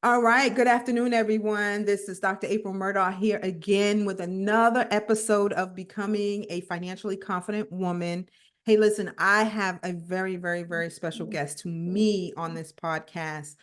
All right. Good afternoon, everyone. This is Dr. April Murdoch here again with another episode of Becoming a Financially Confident Woman. Hey, listen, I have a very, very, very special guest to me on this podcast.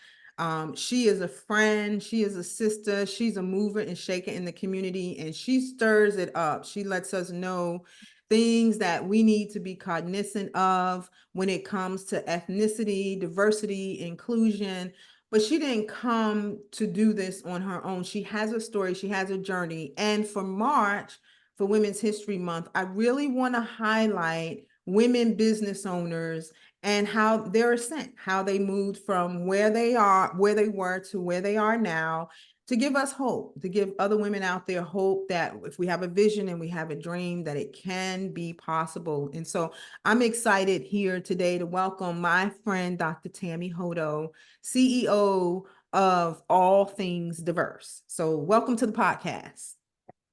She is a friend, she is a sister, she's a mover and shaker in the community, and she stirs it up. She lets us know things that we need to be cognizant of when it comes to ethnicity, diversity, inclusion, but she didn't come to do this on her own. She has a story, she has a journey. And for March, for Women's History Month, I really want to highlight women business owners and how their ascent, how they moved from where they are, where they were to where they are now, to give us hope, to give other women out there hope that if we have a vision and we have a dream, that it can be possible. And so I'm excited here today to welcome my friend, Dr. Tammy Hodo, CEO of All Things Diverse. So welcome to the podcast.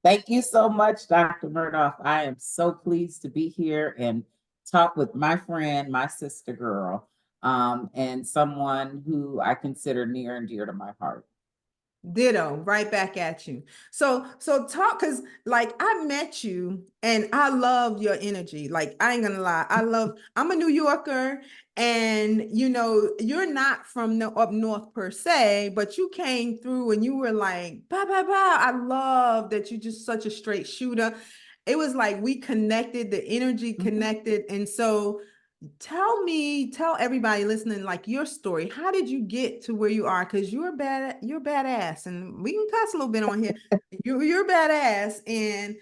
Thank you so much, Dr. Murdoch. I am so pleased to be here and talk with my friend, my sister girl, and someone who I consider near and dear to my heart. Ditto, right back at you. So talk, because like I met you and I love your energy. Like I ain't gonna lie, I'm a New Yorker, and you're not from the up north per se, but you came through and you were like, bah, bah, bah. I love that you're just such a straight shooter. It was like we connected, the energy connected. And so tell everybody listening like your story. How did you get to where you are? Because you're badass, and we can cuss a little bit on here. You're badass, and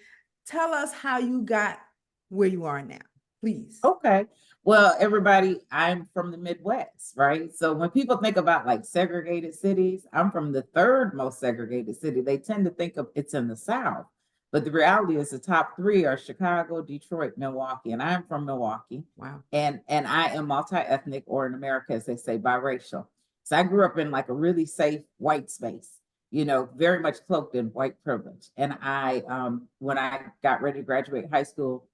tell us how you got where you are now, please. Okay. Well, everybody, I'm from the Midwest, right? So when people think about like segregated cities, I'm from the third most segregated city. They tend to think of it's in the South. But the reality is the top three are Chicago, Detroit, Milwaukee. And I'm from Milwaukee. Wow. And I am multi-ethnic, or in America, as they say, biracial. So I grew up in like a really safe white space, very much cloaked in white privilege. And when I got ready to graduate high school,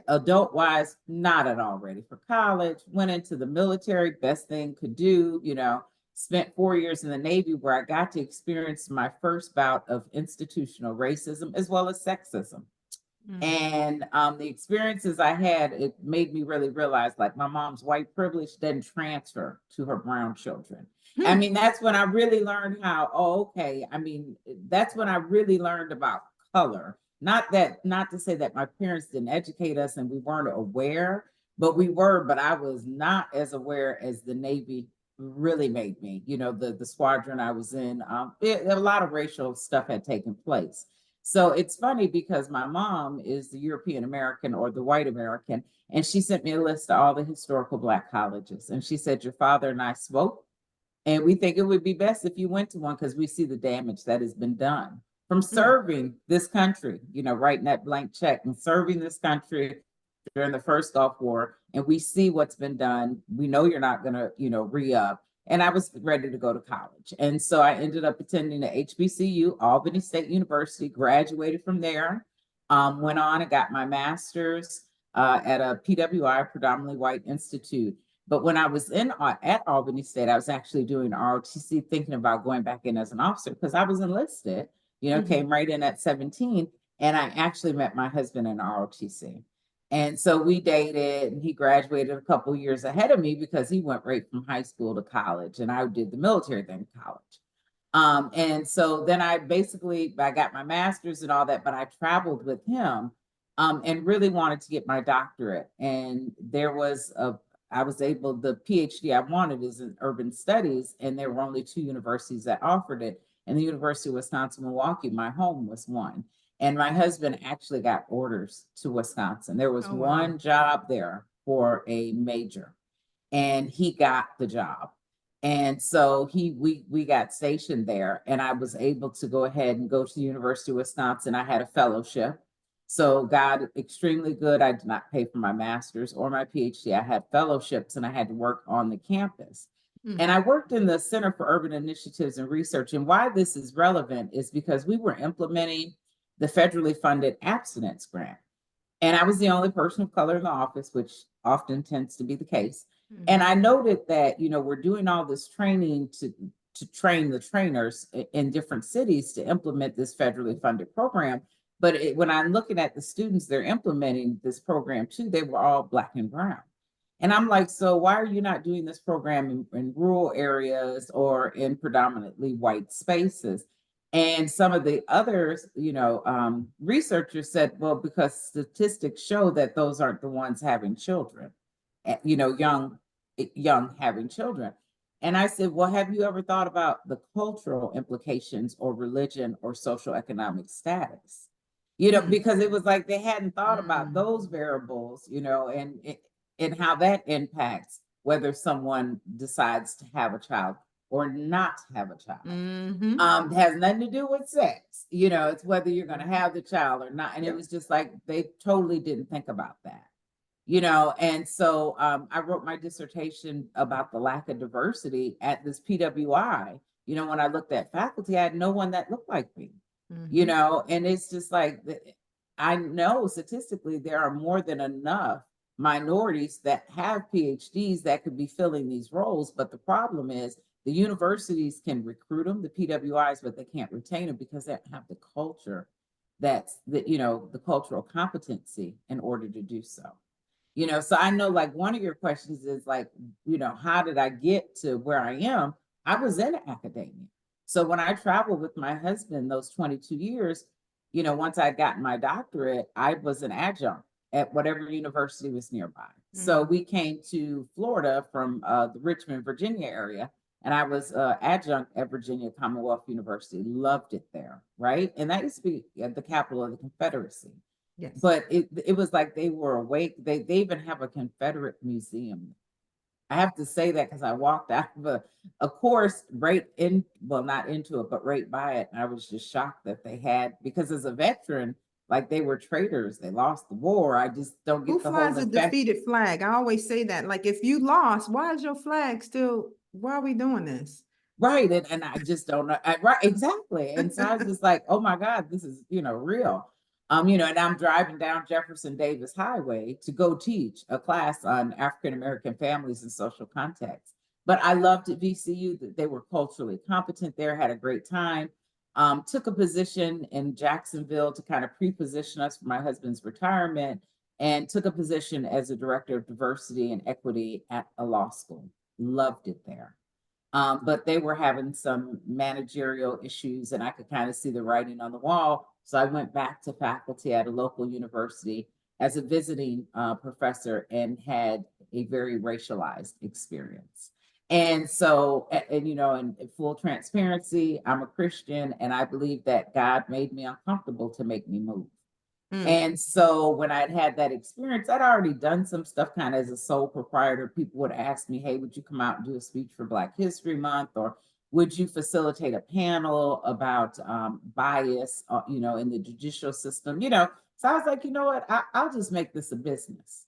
adult wise, not at all ready for college, went into the military, best thing could do, spent 4 years in the Navy where I got to experience my first bout of institutional racism as well as sexism. And the experiences I had, it made me really realize like my mom's white privilege didn't transfer to her brown children. I mean, that's when I really learned how, oh, okay. I mean, that's when I really learned about color. Not to say that my parents didn't educate us and we weren't aware, but we were, but I was not as aware as the Navy really made me. The squadron I was in, a lot of racial stuff had taken place. So it's funny because my mom is the European American or the white American, and she sent me a list of all the historical Black colleges. And she said, your father and I spoke, and we think it would be best if you went to one because we see the damage that has been done from serving this country, writing that blank check and serving this country during the first Gulf War. And we see what's been done. We know you're not going to, re-up. And I was ready to go to college. And so I ended up attending the HBCU, Albany State University, graduated from there, went on and got my master's at a PWI, predominantly white institute. But when I was at Albany State, I was actually doing ROTC, thinking about going back in as an officer because I was enlisted, came right in at 17. And I actually met my husband in ROTC. And so we dated, and he graduated a couple years ahead of me because he went right from high school to college, and I did the military thing in college. And so then I got my master's and all that, but I traveled with him and really wanted to get my doctorate. And the PhD I wanted is in urban studies, and there were only two universities that offered it. And the University of Wisconsin-Milwaukee, my home, was one. And my husband actually got orders to Wisconsin. There was one job there for a major, and he got the job. And so we got stationed there, and I was able to go ahead and go to the University of Wisconsin. I had a fellowship. So God, extremely good. I did not pay for my master's or my PhD. I had fellowships and I had to work on the campus. And I worked in the Center for Urban Initiatives and Research. And why this is relevant is because we were implementing the federally funded abstinence grant. And I was the only person of color in the office, which often tends to be the case. And I noted that, we're doing all this training to train the trainers in different cities to implement this federally funded program. But when I'm looking at the students they're implementing this program to, they were all Black and brown. And I'm like, so why are you not doing this program in rural areas or in predominantly white spaces? And some of the others, researchers said, well, because statistics show that those aren't the ones having children, young having children. And I said, well, have you ever thought about the cultural implications or religion or social economic status? Because it was like they hadn't thought about those variables, and how that impacts whether someone decides to have a child or not have a child. It has nothing to do with sex, it's whether you're going to have the child or not. And it was just like they totally didn't think about that. And so I wrote my dissertation about the lack of diversity at this PWI. When I looked at faculty, I had no one that looked like me, and it's just like, I know statistically there are more than enough minorities that have PhDs that could be filling these roles. But the problem is the universities can recruit them, the PWIs, but they can't retain them because they don't have the culture the cultural competency in order to do so. So I know like one of your questions is like, how did I get to where I am? I was in academia. So when I traveled with my husband those 22 years, once I got my doctorate, I was an adjunct at whatever university was nearby. So we came to Florida from the Richmond, Virginia area, and I was adjunct at Virginia Commonwealth University. Loved it there, right? And that used to be at the capital of the Confederacy. Yes. But it was like they were awake. They even have a Confederate museum. I have to say that because I walked out of a course right in, well, not into it, but right by it. And I was just shocked that they had, because as a veteran, like they were traitors. They lost the war. I just don't get Who the whole flies a defeated flag? I always say that. Like, if you lost, why is your flag still, why are we doing this? Right. And I just don't know. Right. Exactly. And so I was just like, oh my God, this is, real. And I'm driving down Jefferson Davis Highway to go teach a class on African American families and social context. But I loved at VCU that they were culturally competent there, had a great time. Took a position in Jacksonville to kind of pre-position us for my husband's retirement, and took a position as a director of diversity and equity at a law school. Loved it there. But they were having some managerial issues, and I could kind of see the writing on the wall. So I went back to faculty at a local university as a visiting professor and had a very racialized experience. And so, in full transparency, I'm a Christian, and I believe that God made me uncomfortable to make me move. And so when I'd had that experience, I'd already done some stuff kind of as a sole proprietor. People would ask me, hey, would you come out and do a speech for Black History Month? Or would you facilitate a panel about bias, in the judicial system? So I was like, you know what, I'll just make this a business.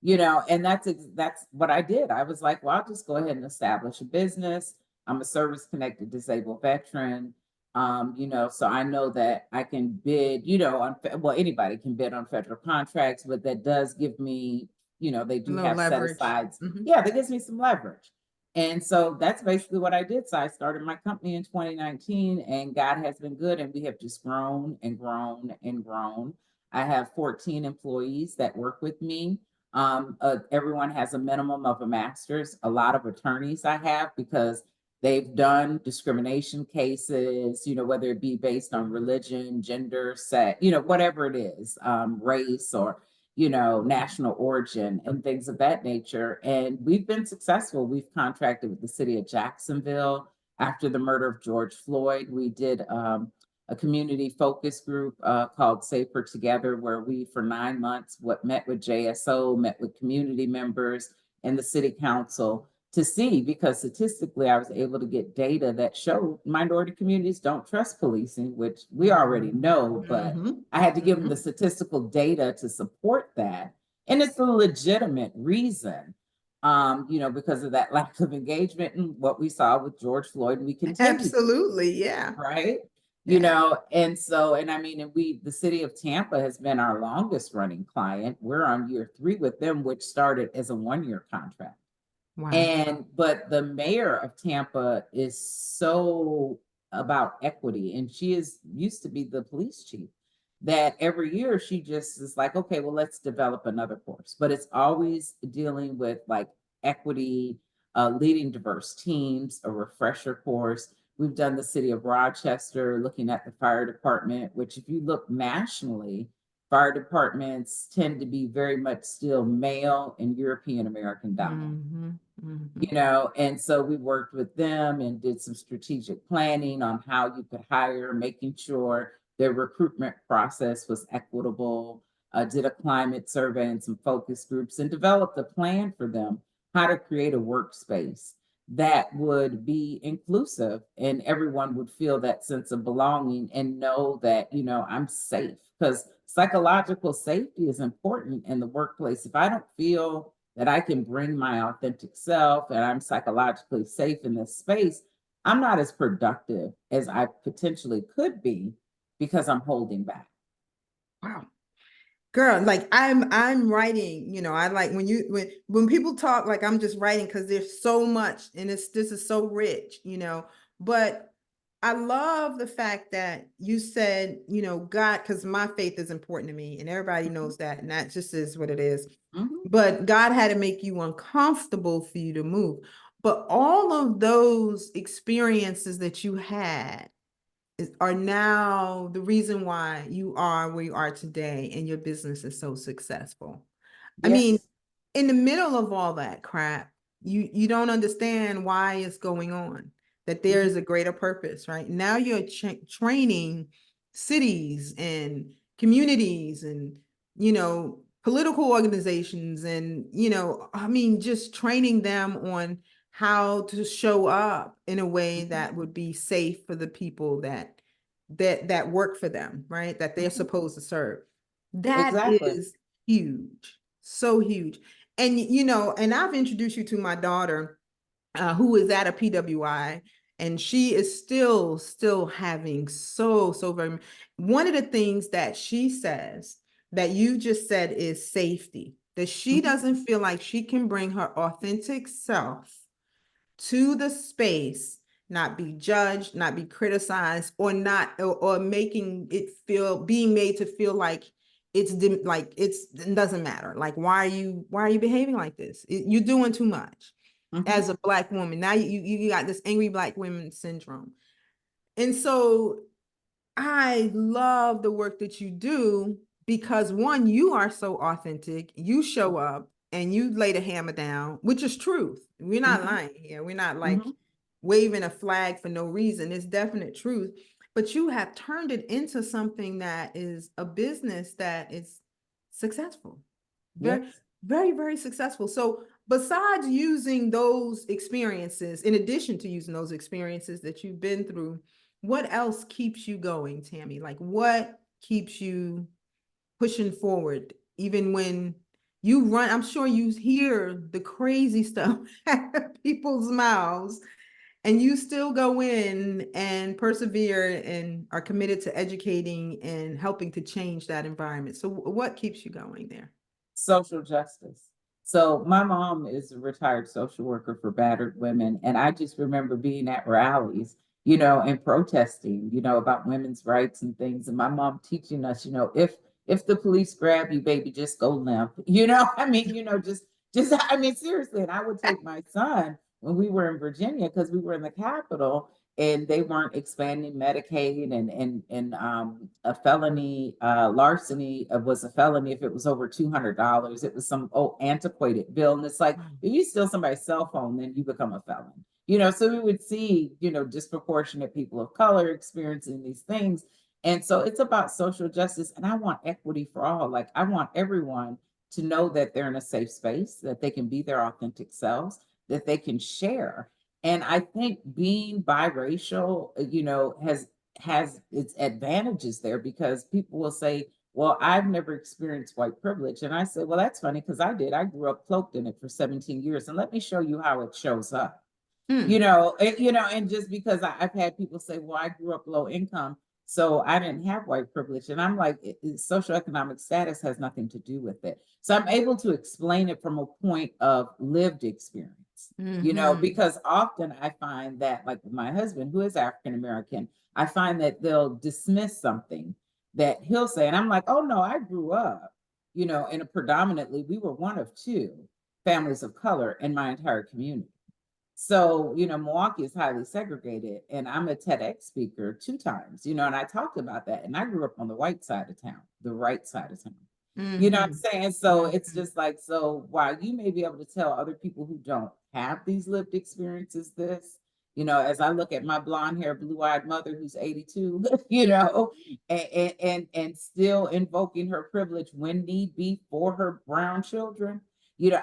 And that's what I did. I was like, well, I'll just go ahead and establish a business. I'm a service-connected disabled veteran. So I know that I can bid, anybody can bid on federal contracts, but that does give me, they do have set asides. Yeah, that gives me some leverage. And so that's basically what I did. So I started my company in 2019, and God has been good, and we have just grown and grown and grown. I have 14 employees that work with me. Everyone has a minimum of a master's. A lot of attorneys I have, because they've done discrimination cases, whether it be based on religion, gender, sex, whatever it is, race, or, national origin and things of that nature. And we've been successful. We've contracted with the city of Jacksonville after the murder of George Floyd. We did a community focus group called Safer Together, where we, for 9 months, met with JSO, met with community members and the city council to see, because statistically I was able to get data that showed minority communities don't trust policing, which we already know, but I had to give them the statistical data to support that. And it's a legitimate reason, because of that lack of engagement and what we saw with George Floyd, and we continue. Absolutely, yeah. Right. And so, and I mean, and the city of Tampa has been our longest running client. We're on year 3 with them, which started as a 1-year contract. Wow. But the mayor of Tampa is so about equity, and she is used to be the police chief. That every year she just is like, okay, well, let's develop another course, but it's always dealing with like equity, leading diverse teams, a refresher course. We've done the city of Rochester, looking at the fire department, which, if you look nationally, fire departments tend to be very much still male and European American dominant. Mm-hmm. Mm-hmm. And so we worked with them and did some strategic planning on how you could hire, making sure their recruitment process was equitable, did a climate survey and some focus groups, and developed a plan for them how to create a workspace that would be inclusive and everyone would feel that sense of belonging and know that, I'm safe, because psychological safety is important in the workplace. If I don't feel that I can bring my authentic self and I'm psychologically safe in this space, I'm not as productive as I potentially could be because I'm holding back. Wow. Girl, like I'm writing, I like when people talk, like I'm just writing because there's so much and this is so rich, but I love the fact that you said, God, because my faith is important to me and everybody knows that, and that just is what it is. Mhm. But God had to make you uncomfortable for you to move. But all of those experiences that you had are now the reason why you are where you are today and your business is so successful. I mean, Yes. in the middle of all that crap, you don't understand why it's going on, that there is Mhm. a greater purpose, right? Now you're training cities and communities and, political organizations and, I mean, just training them on how to show up in a way Mhm. that would be safe for the people that work for them, right? That they're Mhm. supposed to serve. That Exactly. is huge, so huge. And and I've introduced you to my daughter, who is at a PWI, and she is still having so very. One of the things that she says that you just said is safety. That she Mhm. doesn't feel like she can bring her authentic self to the space, not be judged, not be criticized, or making it feel being made to feel like it doesn't matter. Like, why are you behaving like this? You're doing too much Mhm. as a Black woman. Now you got this angry Black women syndrome. And so I love the work that you do because, one, you are so authentic. You show up and you lay the hammer down, which is truth. We're not Mhm. lying here. We're not like Mhm. waving a flag for no reason. It's definite truth. But you have turned it into something that is a business that is successful. Very, Yes. very, very successful. So besides using those experiences, in addition to using those experiences that you've been through, what else keeps you going, Tammy? Like, what keeps you pushing forward, even when you run? I'm sure you hear the crazy stuff out of people's mouths, and you still go in and persevere and are committed to educating and helping to change that environment. So, what keeps you going there? Social justice. So my mom is a retired social worker for battered women, and I just remember being at rallies, and protesting, about women's rights and things, and my mom teaching us, if the police grab you, baby, just go limp. I mean, just I mean, seriously. And I would take my son when we were in Virginia because we were in the Capitol and they weren't expanding Medicaid, and a felony larceny was a felony if it was over $200. It was some old antiquated bill, and it's like if you steal somebody's cell phone, then you become a felon. So we would see disproportionate people of color experiencing these things, and so it's about social justice, and I want equity for all. Like I want everyone to know that they're in a safe space, that they can be their authentic selves, that they can share. And I think being biracial, has its advantages there because people will say, "Well, I've never experienced white privilege." And I say, "Well, that's funny because I did. I grew up cloaked in it for 17 years. And let me show you how it shows up." Mm. And just because I've had people say, "Well, I grew up low income, so I didn't have white privilege." And I'm like, socioeconomic status has nothing to do with it. So I'm able to explain it from a point of lived experience. Mm-hmm. because often I find that, like with my husband, who is African American, I find that they'll dismiss something that he'll say, and I'm like, oh no, I grew up, in a predominantly, we were one of two families of color in my entire community. So, Milwaukee is highly segregated, and I'm a TEDx speaker 2 times, and I talked about that. And I grew up on the white side of town, the right side of town. You know what I'm Mm-hmm. saying? So it's Mm-hmm. just like, so while you may be able to tell other people who don't have these lived experiences, this, as I look at my blonde hair, blue-eyed mother who's 82, and still invoking her privilege when need be for her brown children,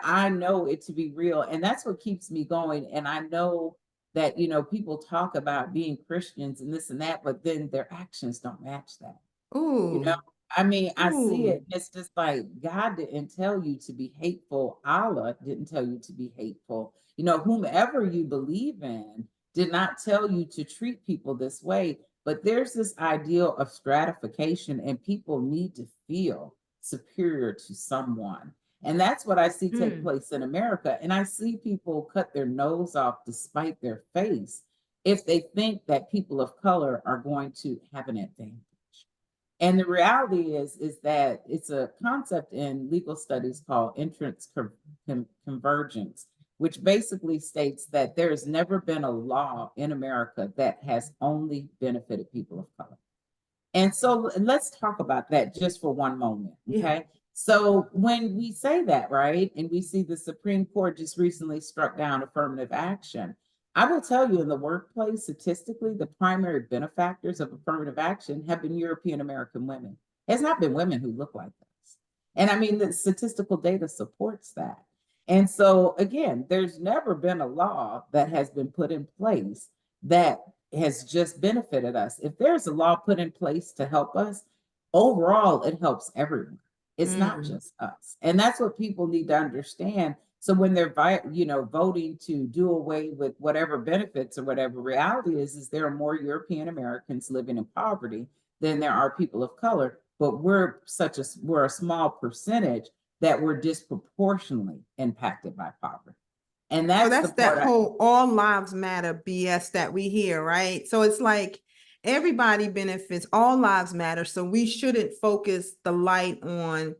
I know it to be real. And that's what keeps me going. And I know that, people talk about being Christians and this and that, but then their actions don't match that. You know, Ooh. I mean, I see it. Ooh. It's just like God didn't tell you to be hateful. Allah didn't tell you to be hateful. Whomever you believe in did not tell you to treat people this way. But there's this ideal of stratification, and people need to feel superior to someone. And that's what I see take Mm. place in America. And I see people cut their nose off despite their face if they think that people of color are going to have an advantage. And the reality is that it's a concept in legal studies called convergence, which basically states that there has never been a law in America that has only benefited people of color. And so let's talk about that just for one moment, Yeah. okay? So when we say that, right, and we see the Supreme Court just recently struck down affirmative action, I will tell you in the workplace, statistically, the primary benefactors of affirmative action have been European American women. It's not been women who look like this. And I mean, the statistical data supports that. And so, again, there's never been a law that has been put in place that has just benefited us. If there's a law put in place to help us, overall, it helps everyone. It's not Mm. just us. And that's what people need to understand. So when they're voting to do away with whatever benefits or whatever, reality is there are more European Americans living in poverty than there are people of color, but we're a small percentage that we're disproportionately impacted by poverty. And So that's the that's that part whole all lives matter BS that we hear, right? So it's like everybody benefits, all lives matter. So we shouldn't focus the light on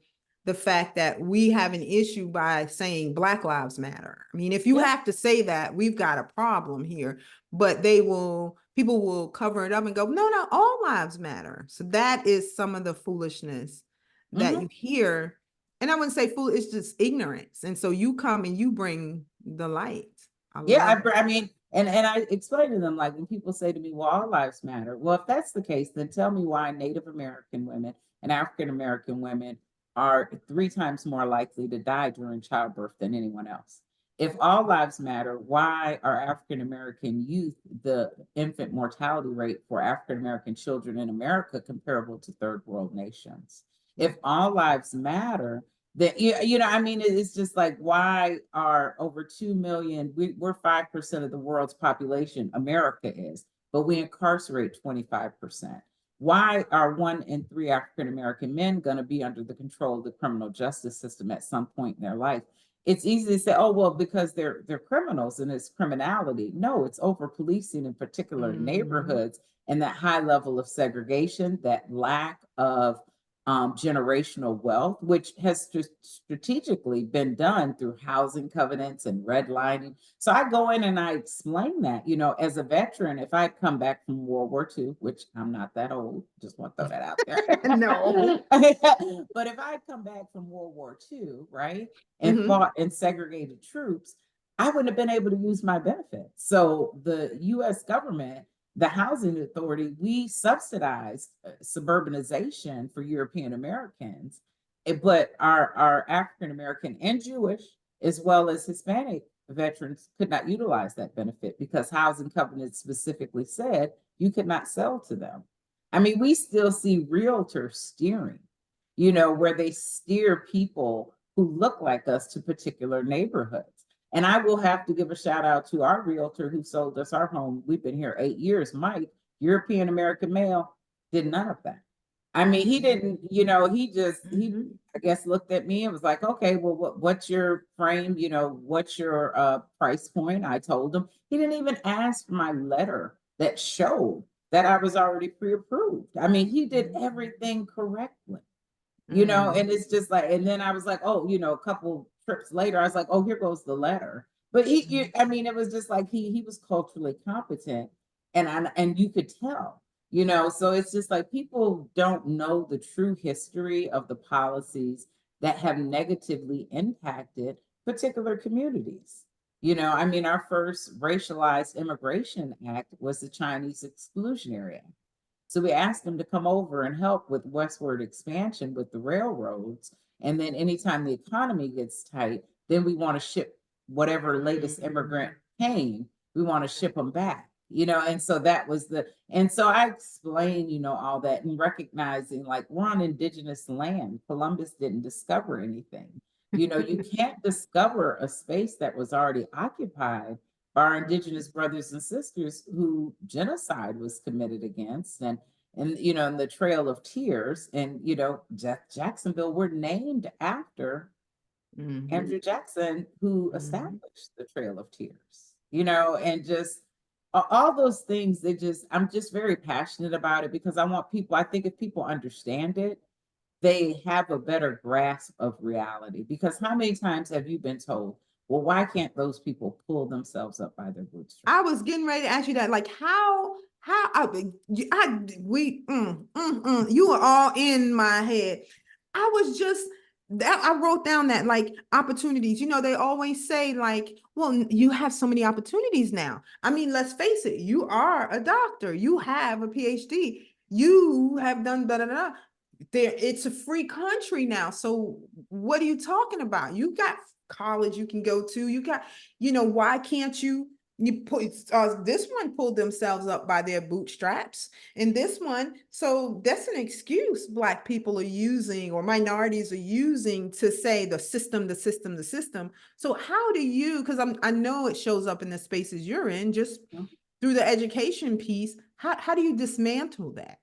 the fact that we have an issue by saying Black Lives Matter. I mean, if you yeah. have to say that, we've got a problem here, but people will cover it up and go, no, no, all lives matter. So that is some of the foolishness that Mm-hmm. you hear. And I wouldn't say fool, it's just ignorance. And so you come and you bring the light. I Yeah, love it. I mean, and I explain to them, like, when people say to me, "Well, all lives matter." Well, if that's the case, then tell me why Native American women and African American women are 3 times more likely to die during childbirth than anyone else. If all lives matter, why are African American youth, the infant mortality rate for African American children in America comparable to third world nations? If all lives matter, that I mean, it's just like, why are over 2 million, we're 5% of the world's population, America is, but we incarcerate 25%. Why are 1 in 3 African American men going to be under the control of the criminal justice system at some point in their life? It's easy to say, oh well, because they're criminals and it's criminality. No, it's over policing in particular Mhm. neighborhoods, and that high level of segregation, that lack of generational wealth, which has strategically been done through housing covenants and redlining. So I go in and I explain that, as a veteran, if I come back from World War II, which I'm not that old, just want to throw that out there. No. But if I come back from World War II, right, and Mhm. fought in segregated troops, I wouldn't have been able to use my benefits. So the US government, the housing authority, we subsidize suburbanization for European Americans, but our African American and Jewish, as well as Hispanic veterans, could not utilize that benefit because housing covenants specifically said you could not sell to them. I mean, we still see realtors steering, where they steer people who look like us to particular neighborhoods. And I will have to give a shout out to our realtor who sold us our home. We've been here 8 years. Mike, European American male, did none of that. I mean, he didn't, he just he Mhm. I guess looked at me and was like, okay, well, what's your frame? What's your price point? I told him. He didn't even ask for my letter that showed that I was already pre-approved. I mean, he did everything correctly. Mm. And it's just like, and then I was like, oh, a couple trips later, I was like, oh, here goes the letter. But I mean, it was just like he was culturally competent, and you could tell, so it's just like people don't know the true history of the policies that have negatively impacted particular communities. I mean, our first racialized immigration act was the Chinese Exclusionary Act. So we asked them to come over and help with westward expansion with the railroads. And then anytime the economy gets tight, then we want to ship whatever latest immigrant came, we want to ship them back, and so that was and so I explained, all that and recognizing like we're on indigenous land. Columbus didn't discover anything. You can't discover a space that was already occupied by our indigenous brothers and sisters who genocide was committed against, and in the Trail of Tears, and Jacksonville were named after Mhm. Andrew Jackson, who Mhm. established the Trail of Tears, and just all those things. I'm just very passionate about it because I think if people understand it, they have a better grasp of reality. Because how many times have you been told, well, why can't those people pull themselves up by their bootstraps? I was getting ready to ask you that, like how we you are all in my head. I was just that I wrote down that like opportunities. They always say like, well, you have so many opportunities now. I mean, let's face it, you are a doctor, you have a PhD, you have done da da da. There, it's a free country now. So what are you talking about? You got college you can go to. You got, why can't you put this one pulled themselves up by their bootstraps, and this one, so that's an excuse Black people are using or minorities are using to say the system, the system, the system. So how do you, because I know it shows up in the spaces you're in, just through the education piece, how do you dismantle that?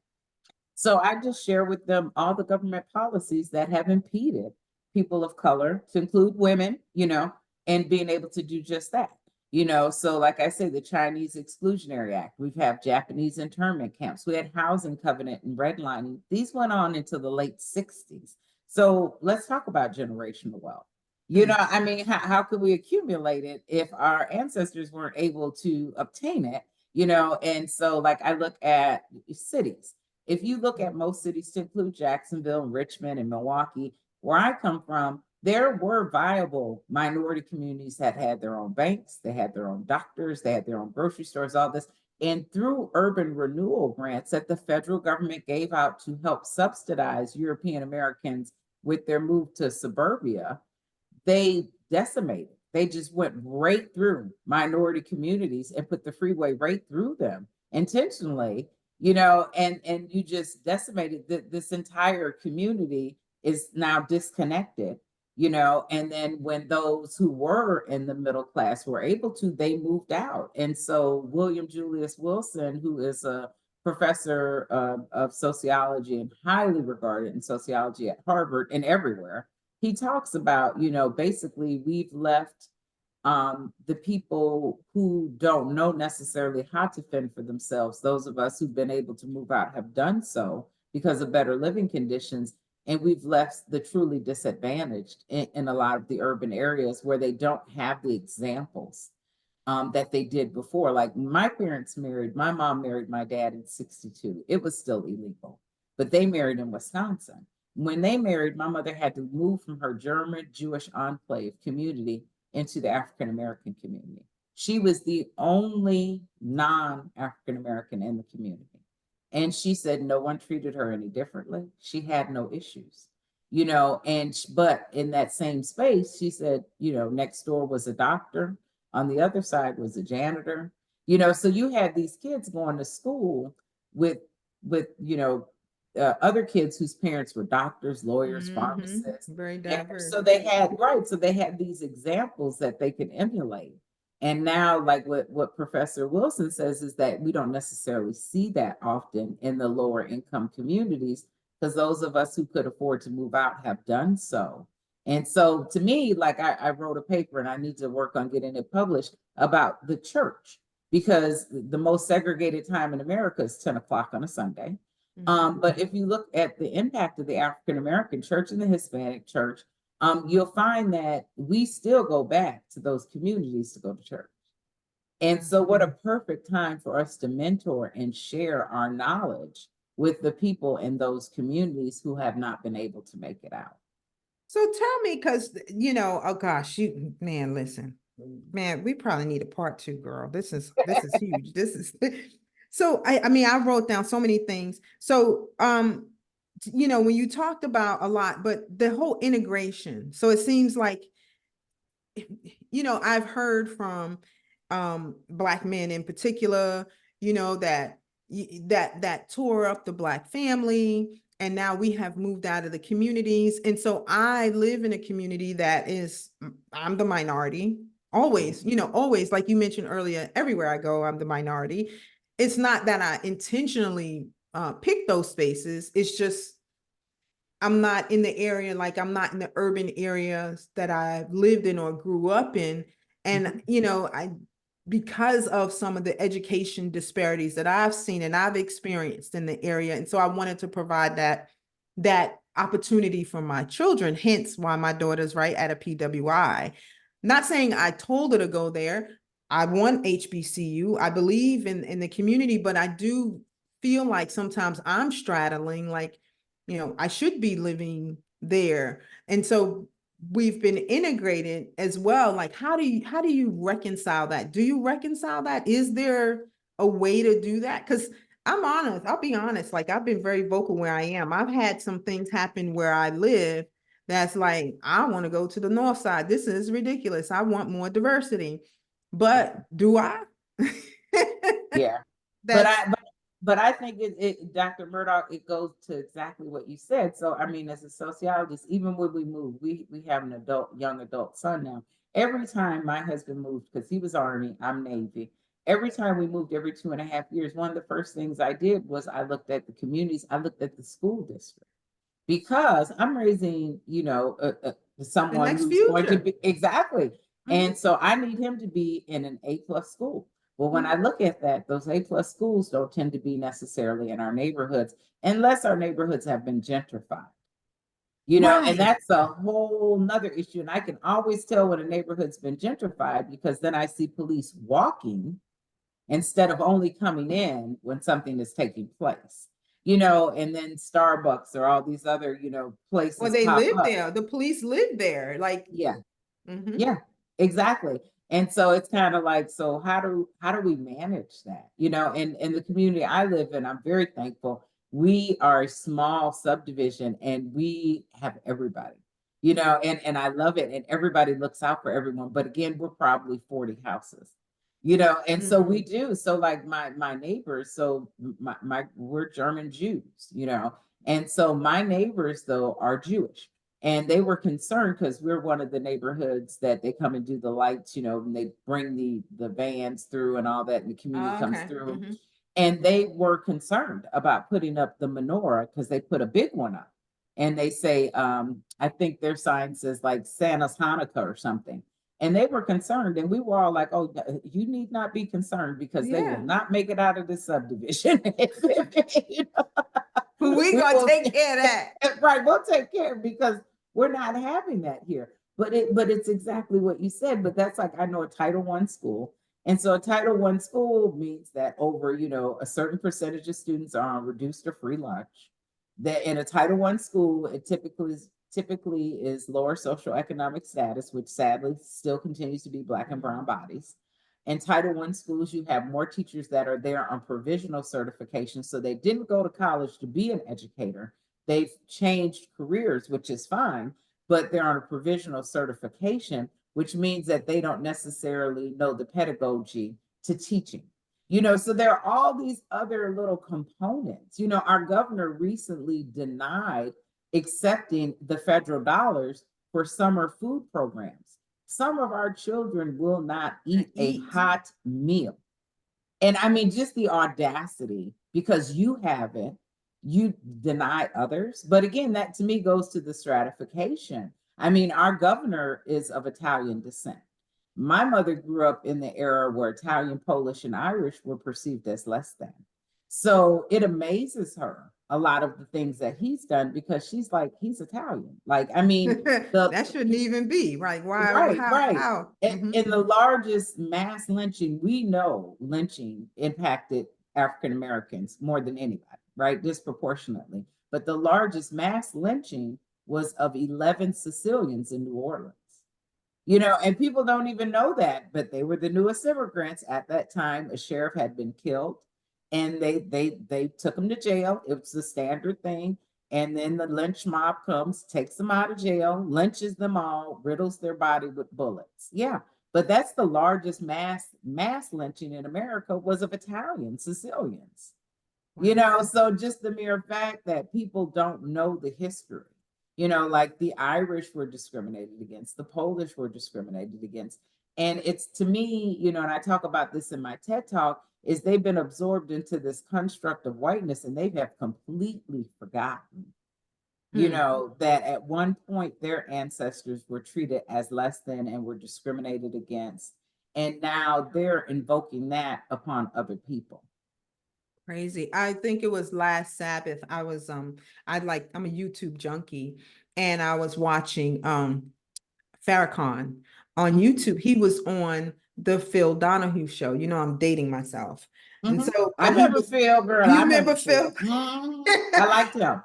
So I just share with them all the government policies that have impeded people of color, to include women, and being able to do just that. So like I say, the Chinese Exclusionary Act, we've had Japanese internment camps, we had housing covenant and redlining. These went on into the late 60s. So let's talk about generational wealth. I mean, how could we accumulate it if our ancestors weren't able to obtain it? And so like I look at cities. If you look at most cities, to include Jacksonville, and Richmond, and Milwaukee, where I come from, there were viable minority communities that had their own banks, they had their own doctors, they had their own grocery stores, all this. And through urban renewal grants that the federal government gave out to help subsidize European Americans with their move to suburbia, they decimated. They just went right through minority communities and put the freeway right through them intentionally, and you just decimated this entire community is now disconnected, and then when those who were in the middle class were able to, they moved out. And so William Julius Wilson, who is a professor of sociology and highly regarded in sociology at Harvard and everywhere, he talks about, basically we've left the people who don't know necessarily how to fend for themselves. Those of us who've been able to move out have done so because of better living conditions. And we've left the truly disadvantaged in a lot of the urban areas where they don't have the examples that they did before. Like my mom married my dad in 62. It was still illegal, but they married in Wisconsin. When they married, my mother had to move from her German Jewish enclave community into the African American community. She was the only non African American in the community. And she said no one treated her any differently. She had no issues, but in that same space, she said, next door was a doctor, on the other side was a janitor, so you had these kids going to school with other kids whose parents were doctors, lawyers, pharmacists. Very And diverse. so they had, right, so they had these examples that they could emulate. And now, like what Professor Wilson says, is that we don't necessarily see that often in the lower income communities because those of us who could afford to move out have done so. And so to me, like I wrote a paper and I need to work on getting it published about the church, because the most segregated time in America is 10 o'clock on a Sunday. But if you look at the impact of the African American church and the Hispanic church, you'll find that we still go back to those communities to go to church. And so, what a perfect time for us to mentor and share our knowledge with the people in those communities who have not been able to make it out. So tell me, because oh gosh, man, listen, man, we probably need a part two, girl. This is huge. This is so I mean, I wrote down so many things. So when you talked about a lot, but the whole integration. So it seems like I've heard from Black men in particular, that that tore up the Black family, and now we have moved out of the communities. And so I live in a community that is, I'm the minority, always, always, like you mentioned earlier, everywhere I go, I'm the minority. It's not that I intentionally pick those spaces. It's just I'm not in the area, like I'm not in the urban areas that I've lived in or grew up in. And, I, because of some of the education disparities that I've seen and I've experienced in the area. And so I wanted to provide that opportunity for my children, hence why my daughter's right at a PWI. Not saying I told her to go there. I want HBCU. I believe in the community, but I do feel like sometimes I'm straddling, like, I should be living there. And so we've been integrated as well. Like, how do you reconcile that? Do you reconcile that? Is there a way to do that? Because I'm honest, I'll be honest, like I've been very vocal where I am. I've had some things happen where I live that's like, I want to go to the north side. This is ridiculous. I want more diversity. But do I? Yeah. That's But I think Dr. Murdoch, it goes to exactly what you said. So I mean, as a sociologist, even when we move, we have an young adult son now. Every time my husband moved, because he was Army, I'm Navy. Every time we moved every 2.5 years, one of the first things I did was I looked at the communities, I looked at the school district, because I'm raising, the someone next who's going to future. be exactly. Mhm. And so I need him to be in an A+ school. Well, when I look at that, those A+ schools don't tend to be necessarily in our neighborhoods unless our neighborhoods have been gentrified. And Right. that's a whole nother issue. And I can always tell when a neighborhood's been gentrified, because then I see police walking instead of only coming in when something is taking place. And then Starbucks or all these other, Well, places they pop live up. there. The police live there. Like, Yeah. mhm. Yeah, exactly. And so it's kind of like, so how do we manage that? And in the community I live in, I'm very thankful. We are a small subdivision and we have everybody, and I love it. And everybody looks out for everyone. But again, we're probably 40 houses, and so we Mhm. do. So like my neighbors, so we're German Jews, and so my neighbors though are Jewish. And they were concerned because we're one of the neighborhoods that they come and do the lights, and they bring the vans through and all that, and the community Oh, comes okay. through. Mhm. And they were concerned about putting up the menorah because they put a big one up. And they say, I think their sign says like Santa's Hanukkah or something. And they were concerned, and we were all like, "Oh, you need not be concerned because they will Yeah. not make it out of this subdivision." We We gonna will, take care of that. right, we'll take care because we're not having that here. But it's exactly what you said. But that's like, I know a Title I school. And so a Title I school means that over, a certain percentage of students are on reduced or free lunch. That in a Title I school, it typically is lower socioeconomic status, which sadly still continues to be Black and brown bodies. In Title I schools, you have more teachers that are there on provisional certification. So they didn't go to college to be an educator. They've changed careers, which is fine, but they're on a provisional certification, which means that they don't necessarily know the pedagogy to teaching. So there are all these other little components. Our governor recently denied accepting the federal dollars for summer food programs. Some of our children will not eat a hot meal. And I mean, just the audacity, because you have it, you deny others. But again, that to me goes to the stratification. I mean, our governor is of Italian descent. My mother grew up in the era where Italian, Polish, and Irish were perceived as less than. So it amazes her a lot of the things that he's done because she's like, he's Italian. Like, I mean, the That shouldn't even be right. Why? right, right. How? In the largest mass lynching, we know lynching impacted African Americans more than anybody, right? Disproportionately. But the largest mass lynching was of 11 Sicilians in New Orleans. You know, and people don't even know that, but they were the newest immigrants at that time. A sheriff had been killed, and they took him to jail. It was the standard thing. And then the lynch mob comes, takes them out of jail, lynches them all, riddles their body with bullets. Yeah, but that's the largest mass lynching in America was of Italian Sicilians. You know, so just the mere fact that people don't know the history, you know, like the Irish were discriminated against, the Polish were discriminated against. And it's to me, you know, and I talk about this in my TED talk, is they've been absorbed into this construct of whiteness and they have completely forgotten, you Hmm. know, that at one point their ancestors were treated as less than and were discriminated against. And now they're invoking that upon other people. Crazy. I think it was last Sabbath. I'm a YouTube junkie, and I was watching Farrakhan on YouTube. He was on the Phil Donahue show. You know, I'm dating myself. And Mhm. so, I but he remember was, Phil, girl. you I remember remember Phil. Phil? I liked him.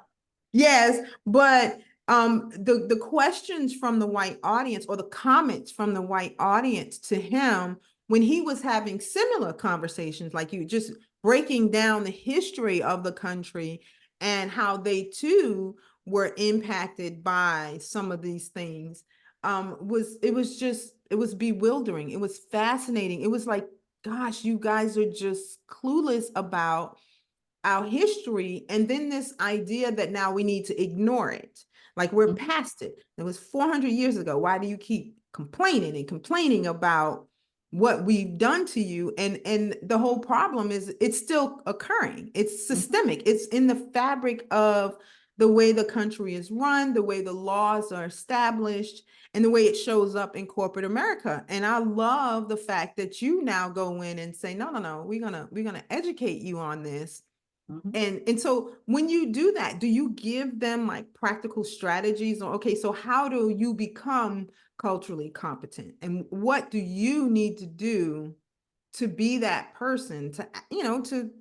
Yes, but the questions from the white audience or the comments from the white audience to him when he was having similar conversations like you, just breaking down the history of the country and how they too were impacted by some of these things, it was bewildering. It was fascinating. It was like, gosh, you guys are just clueless about our history, and then this idea that now we need to ignore it, like we're Mhm, past it. It was 400 years ago. Why do you keep complaining and complaining about what we've done to you? And the whole problem is it's still occurring. It's mhm, systemic. It's in the fabric of the way the country is run, the way the laws are established, and the way it shows up in corporate America. And I love the fact that you now go in and say, no, no, no, we're gonna educate you on this. mhm. And so when you do that, do you give them like practical strategies or okay, so how do you become culturally competent? And what do you need to do to be that person to, to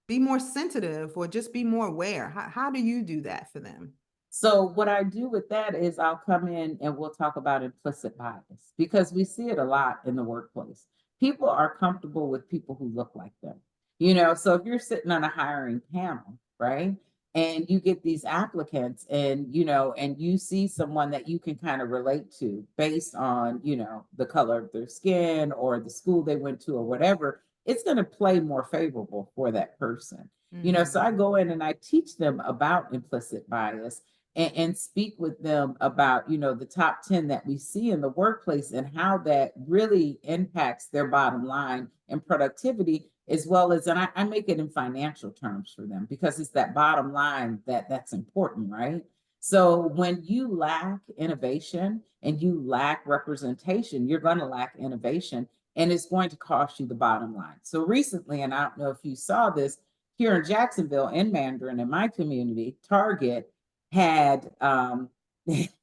be more sensitive or just be more aware? How do you do that for them? So what I do with that is I'll come in and we'll talk about implicit bias because we see it a lot in the workplace. People are comfortable with people who look like them. You know, so if you're sitting on a hiring panel, right? And you get these applicants and you know, and you see someone that you can kind of relate to based on, you know, the color of their skin or the school they went to or whatever, it's going to play more favorable for that person. You know, so I Mhm. go in and I teach them about implicit bias and speak with them about you know the top 10 that we see in the workplace and how that really impacts their bottom line and productivity as well as and I make it in financial terms for them because it's that bottom line that's important, right? So when you lack innovation and you lack representation, you're going to lack innovation and it's going to cost you the bottom line. So recently, and I don't know if you saw this here in Jacksonville in Mandarin in my community, Target had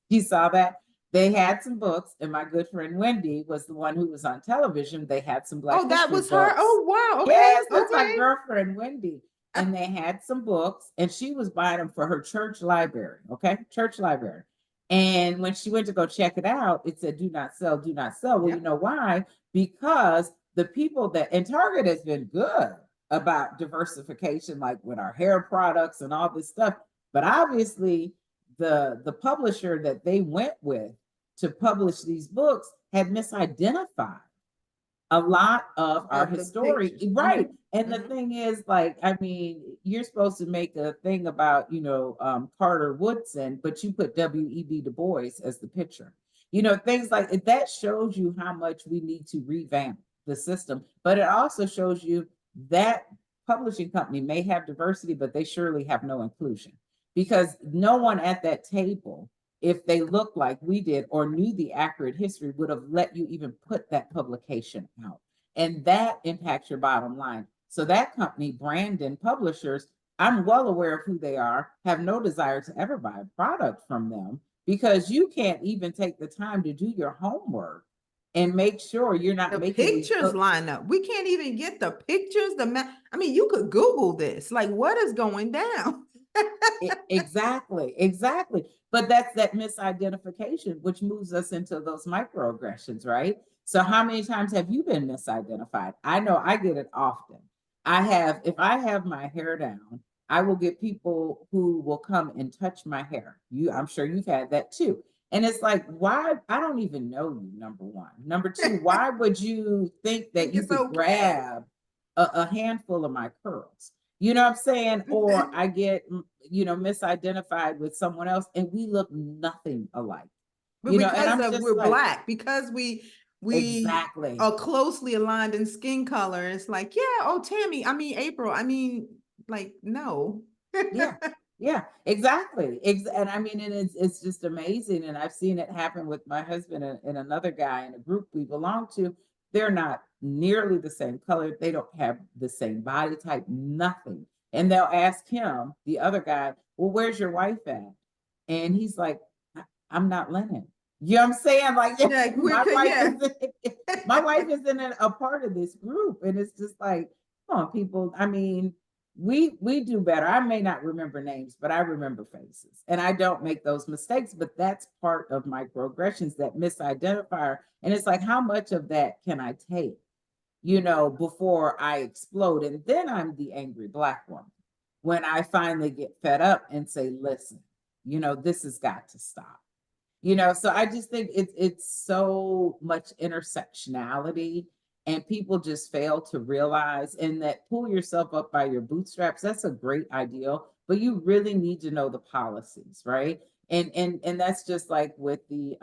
you saw that they had some books, and my good friend Wendy was the one who was on television. They had some Black Oh, that History was her. books. Oh, wow. Okay. Yes, that's my Okay. girlfriend Wendy. And they had some books, and she was buying them for her church library. Okay, church library. And when she went to go check it out, it said, "Do not sell, do not sell." Well, you Yep. know why? Because the people that and Target has been good about diversification, like with our hair products and all this stuff. But obviously, the publisher that they went with to publish these books had misidentified a lot of our The historic, pictures. right? And the Hmm. thing is, like, I mean, you're supposed to make a thing about, you know, Carter Woodson, but you put W.E.B. Du Bois as the picture. You know, things like that shows you how much we need to revamp the system, but it also shows you that publishing company may have diversity, but they surely have no inclusion, because no one at that table, if they looked like we did or knew the accurate history, would have let you even put that publication out. And that impacts your bottom line. So that company, Brandon Publishers, I'm well aware of who they are, have no desire to ever buy a product from them, because you can't even take the time to do your homework and make sure you're not The making these pictures books. line up. We can't even get the pictures, I mean, you could Google this. Like, what is going down? Exactly, exactly. But that's that misidentification, which moves us into those microaggressions, right? So how many times have you been misidentified? I know I get it often. If I have my hair down, I will get people who will come and touch my hair. I'm sure you've had that too. And it's like, why? I don't even know you, number one. Number two, why would you think that Think you it's could okay. grab a handful of my curls? You know what I'm saying? Or I get, misidentified with someone else and we look nothing alike. But And because I'm of just we're like, black, because we exactly. are closely aligned in skin color, it's like, yeah, oh Tammy, I mean April, I mean, like, no. Yeah, yeah, exactly. And I mean, and it's just amazing. And I've seen it happen with my husband and another guy in a group we belong to. They're not nearly the same color. They don't have the same body type, nothing. And they'll ask him, the other guy, well, where's your wife at? And he's like, I'm not Lennon. You know what I'm saying? Like, Yeah, my wife yeah. is my wife isn't a part of this group. And it's just like, come on, people. I mean, we do better. I may not remember names, but I remember faces, and I don't make those mistakes. But that's part of microaggressions, that misidentifier. And it's like, how much of that can I take, before I explode? And then I'm the angry Black woman when I finally get fed up and say, listen, this has got to stop. So I just think it's so much intersectionality, and people just fail to realize, and that pull yourself up by your bootstraps, that's a great ideal, but you really need to know the policies, right? And that's just like with the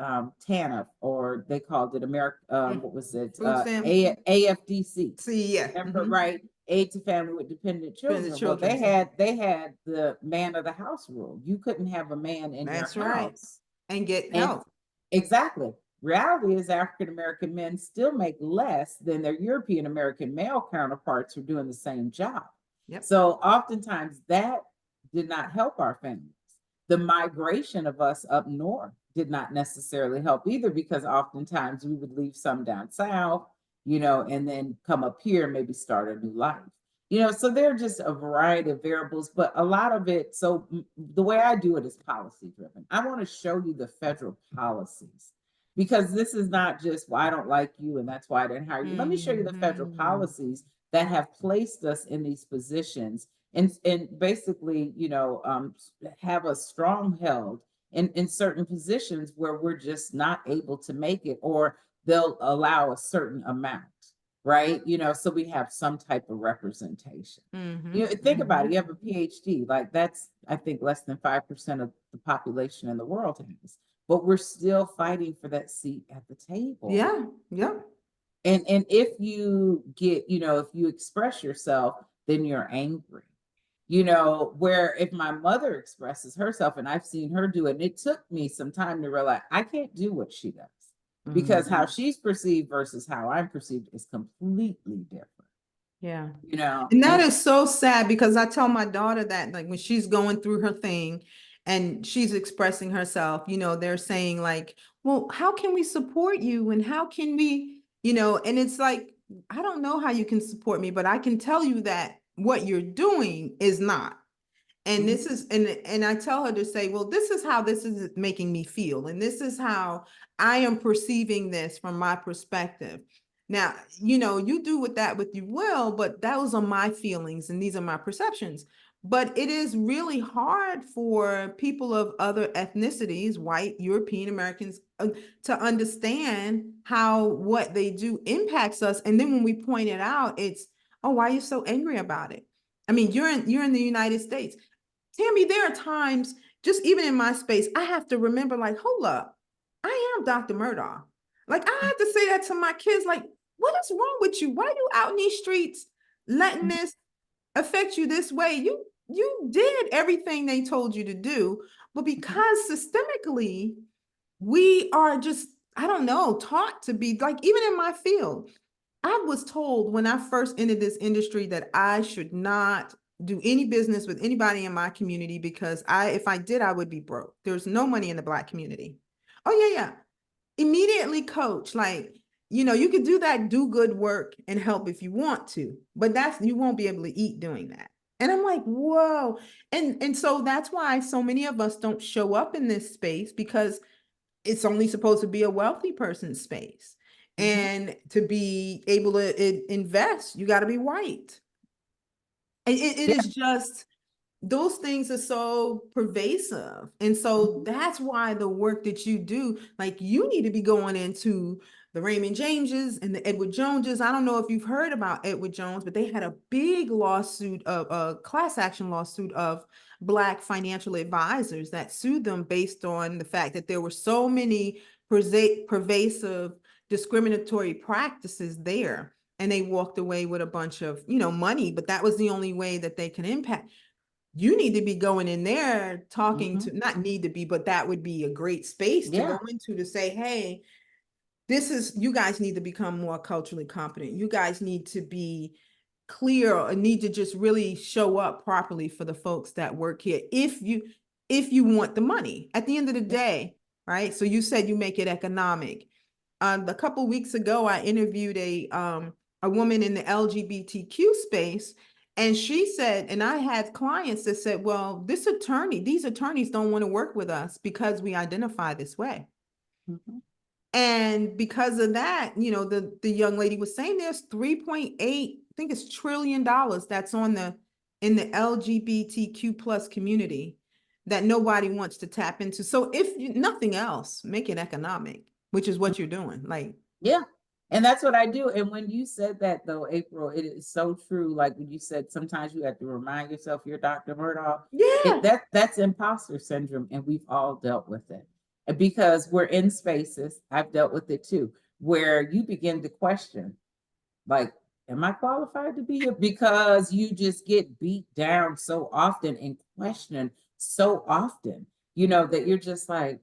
TANF, or they called it America, what was it? Food stamp. AFDC. See, yeah. Remember, right? Aid to family with dependent Dependent children. Well, children. they had the man of the house rule. You couldn't have a man in your That's right. house. And get And help. exactly. Reality is African American men still make less than their European American male counterparts who are doing the same job. Yep. So oftentimes that did not help our families. The migration of us up north did not necessarily help either, because oftentimes we would leave some down south, and then come up here and maybe start a new life. So there are just a variety of variables, but a lot of it. So the way I do it is policy driven. I want to show you the federal policies, because this is not just, well, I don't like you and that's why I didn't hire you. Let me show you the federal policies that have placed us in these positions, and basically, have us strong held in certain positions where we're just not able to make it, or they'll allow a certain amount, right? So we have some type of representation. Think about it. You have a PhD, like that's, I think, less than 5% of the population in the world has, but we're still fighting for that seat at the table. Yeah, yeah. And if you get, if you express yourself, then you're angry. Where if my mother expresses herself, and I've seen her do it, and it took me some time to realize I can't do what she does, because how she's perceived versus how I'm perceived is completely different. Yeah. And that is so sad, because I tell my daughter that, like, when she's going through her thing and she's expressing herself, they're saying like, well, how can we support you? And how can we, and it's like, I don't know how you can support me, but I can tell you that what you're doing is not. And this is, and I tell her to say, well, this is how this is making me feel. And this is how I am perceiving this from my perspective. Now, you do with that with you will, but those are my feelings and these are my perceptions. But it is really hard for people of other ethnicities, white, European Americans, to understand how what they do impacts us. And then when we point it out, it's, oh, why are you so angry about it? I mean, you're in the United States. Tammy, there are times, just even in my space, I have to remember, like, hold up, I am Dr. Murdaugh. Like, I have to say that to my kids, like, what is wrong with you? Why are you out in these streets letting this? affect you this way, you did everything they told you to do, but because systemically we are just, I don't know, taught to be like, even in my field, I was told when I first entered this industry that I should not do any business with anybody in my community because if I did, I would be broke. There's no money in the Black community. Oh yeah, yeah. Immediately coach, like, you could do that, do good work and help if you want to, but you won't be able to eat doing that. And I'm like, whoa. And so that's why so many of us don't show up in this space, because it's only supposed to be a wealthy person's space. Mhm. And to be able to invest, you got to be white. And it Yeah. is just, those things are so pervasive. And so Mhm. that's why the work that you do, like, you need to be going into the Raymond Jameses and the Edward Joneses. I don't know if you've heard about Edward Jones, but they had a big lawsuit, of a class action lawsuit of Black financial advisors that sued them based on the fact that there were so many pervasive discriminatory practices there. And they walked away with a bunch of, money, but that was the only way that they can impact. You need to be going in there talking Mhm. to, not need to be, but that would be a great space to go Yeah. into, to say, hey, you guys need to become more culturally competent. You guys need to be clear, or need to just really show up properly for the folks that work here. If you want the money at the end of the Yeah. day, right? So you said you make it economic. A couple weeks ago, I interviewed a woman in the LGBTQ space, and she said, and I had clients that said, well, these attorneys don't want to work with us because we identify this way. Mhm. And because of that, the young lady was saying there's 3.8, I think it's $1 trillion that's in the LGBTQ plus community that nobody wants to tap into. So if nothing else, make it economic, which is what you're doing. Like, Yeah. And that's what I do. And when you said that though, April, it is so true. Like when you said sometimes you have to remind yourself you're Dr. Murdoch. yeah, That's imposter syndrome, and we've all dealt with it. And because we're in spaces, I've dealt with it too, where you begin to question, like, am I qualified to be here? Because you just get beat down so often and questioned so often, that you're just like,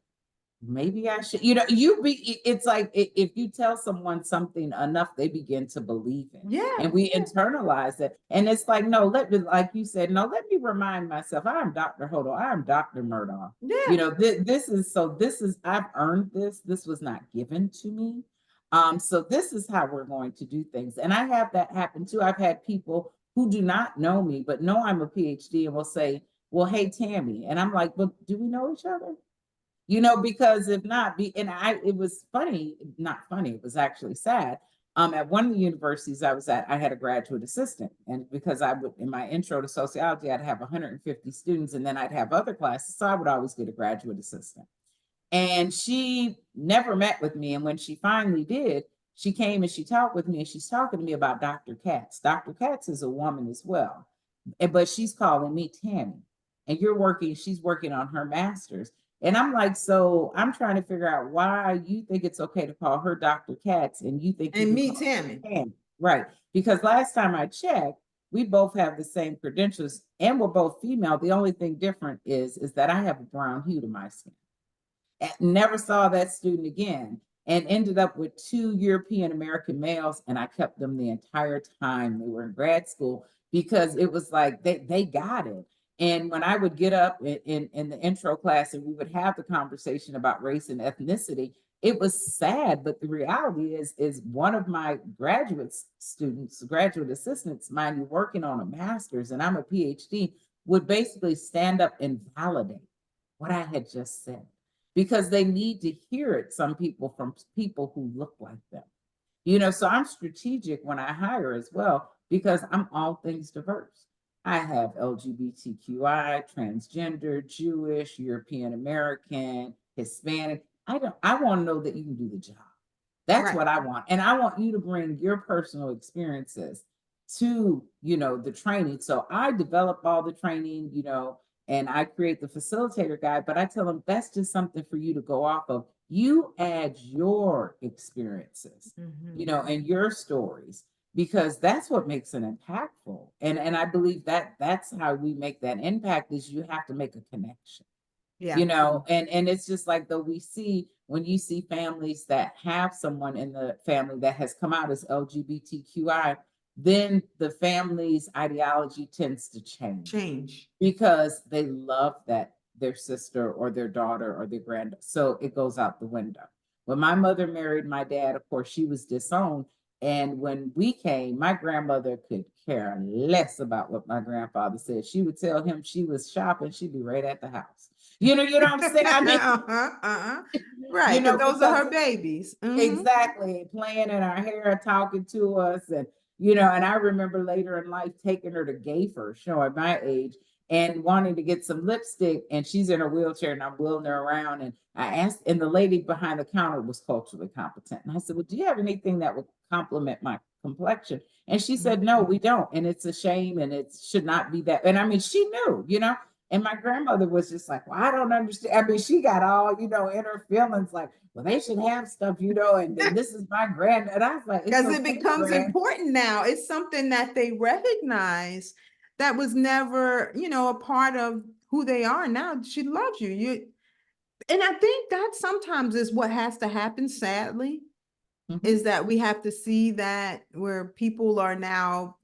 maybe I should, it's like if you tell someone something enough, they begin to believe it. yeah, And we internalize it. And it's like, no, like you said, no, let me remind myself, I'm Dr. Hodo, I'm Dr. Murdoch. yeah. I've earned this. This was not given to me. So this is how we're going to do things. And I have that happen too. I've had people who do not know me, but know I'm a PhD and will say, well, hey, Tammy. And I'm like, but do we know each other? Because if not, it was funny, not funny, it was actually sad. At one of the universities I was at, I had a graduate assistant. And because I would, in my intro to sociology, I'd have 150 students and then I'd have other classes. So I would always get a graduate assistant. And she never met with me. And when she finally did, she came and she talked with me and she's talking to me about Dr. Katz. Dr. Katz is a woman as well, but she's calling me Tammy. And she's working on her master's. And I'm like, so I'm trying to figure out why you think it's okay to call her Dr. Katz and you think you And can me, call Tammy. her Tammy. Right. Because last time I checked, we both have the same credentials and we're both female. The only thing different is that I have a brown hue to my skin. Never saw that student again, and ended up with two European American males, and I kept them the entire time they were in grad school because it was like they got it. And when I would get up in the intro class and we would have the conversation about race and ethnicity, it was sad, but the reality is one of my graduate assistants, mind you, working on a master's, and I'm a PhD, would basically stand up and validate what I had just said because they need to hear it, some people, from people who look like them. So I'm strategic when I hire as well because I'm all things diverse. I have LGBTQI, transgender, Jewish, European American, Hispanic. I want to know that you can do the job. That's Right. what I want. And I want you to bring your personal experiences to, the training. So I develop all the training, and I create the facilitator guide, but I tell them that's just something for you to go off of. You add your experiences, Mhm. and your stories. because that's what makes it impactful. And I believe that that's how we make that impact, is you have to make a connection, Yeah. you know. And it's just like, though, we see, when you see families that have someone in the family that has come out as LGBTQI, then the family's ideology tends to change, Change. because they love that their sister or their daughter or their granddaughter. So it goes out the window. When my mother married my dad, of course, she was disowned. And when we came, my grandmother could care less about what my grandfather said. She would tell him she was shopping, she'd be right at the house. You know what I'm saying? I mean, you Right, because know, those are because her babies. exactly, playing in our hair, talking to us, and you know, and I remember later in life taking her to Gayfer, showing my age, and wanting to get some lipstick, and she's in her wheelchair, and I'm wheeling her around, and I asked, and the lady behind the counter was culturally competent, and I said, "Well, do you have anything that would complement my complexion?" And she said, "No, we don't, and it's a shame, and it should not be that." And I mean, she knew, you know. And my grandmother was just like, "Well, I don't understand." I mean, she got all, you know, in her feelings, like, "Well, they should have stuff, you know, and this is my grand." And I was like, "It's Because it okay, becomes grand." important now. It's something that they recognize that was never, a part of who they are. Now she loves you. And I think that sometimes is what has to happen, sadly, Mhm. is that we have to see that where people are now,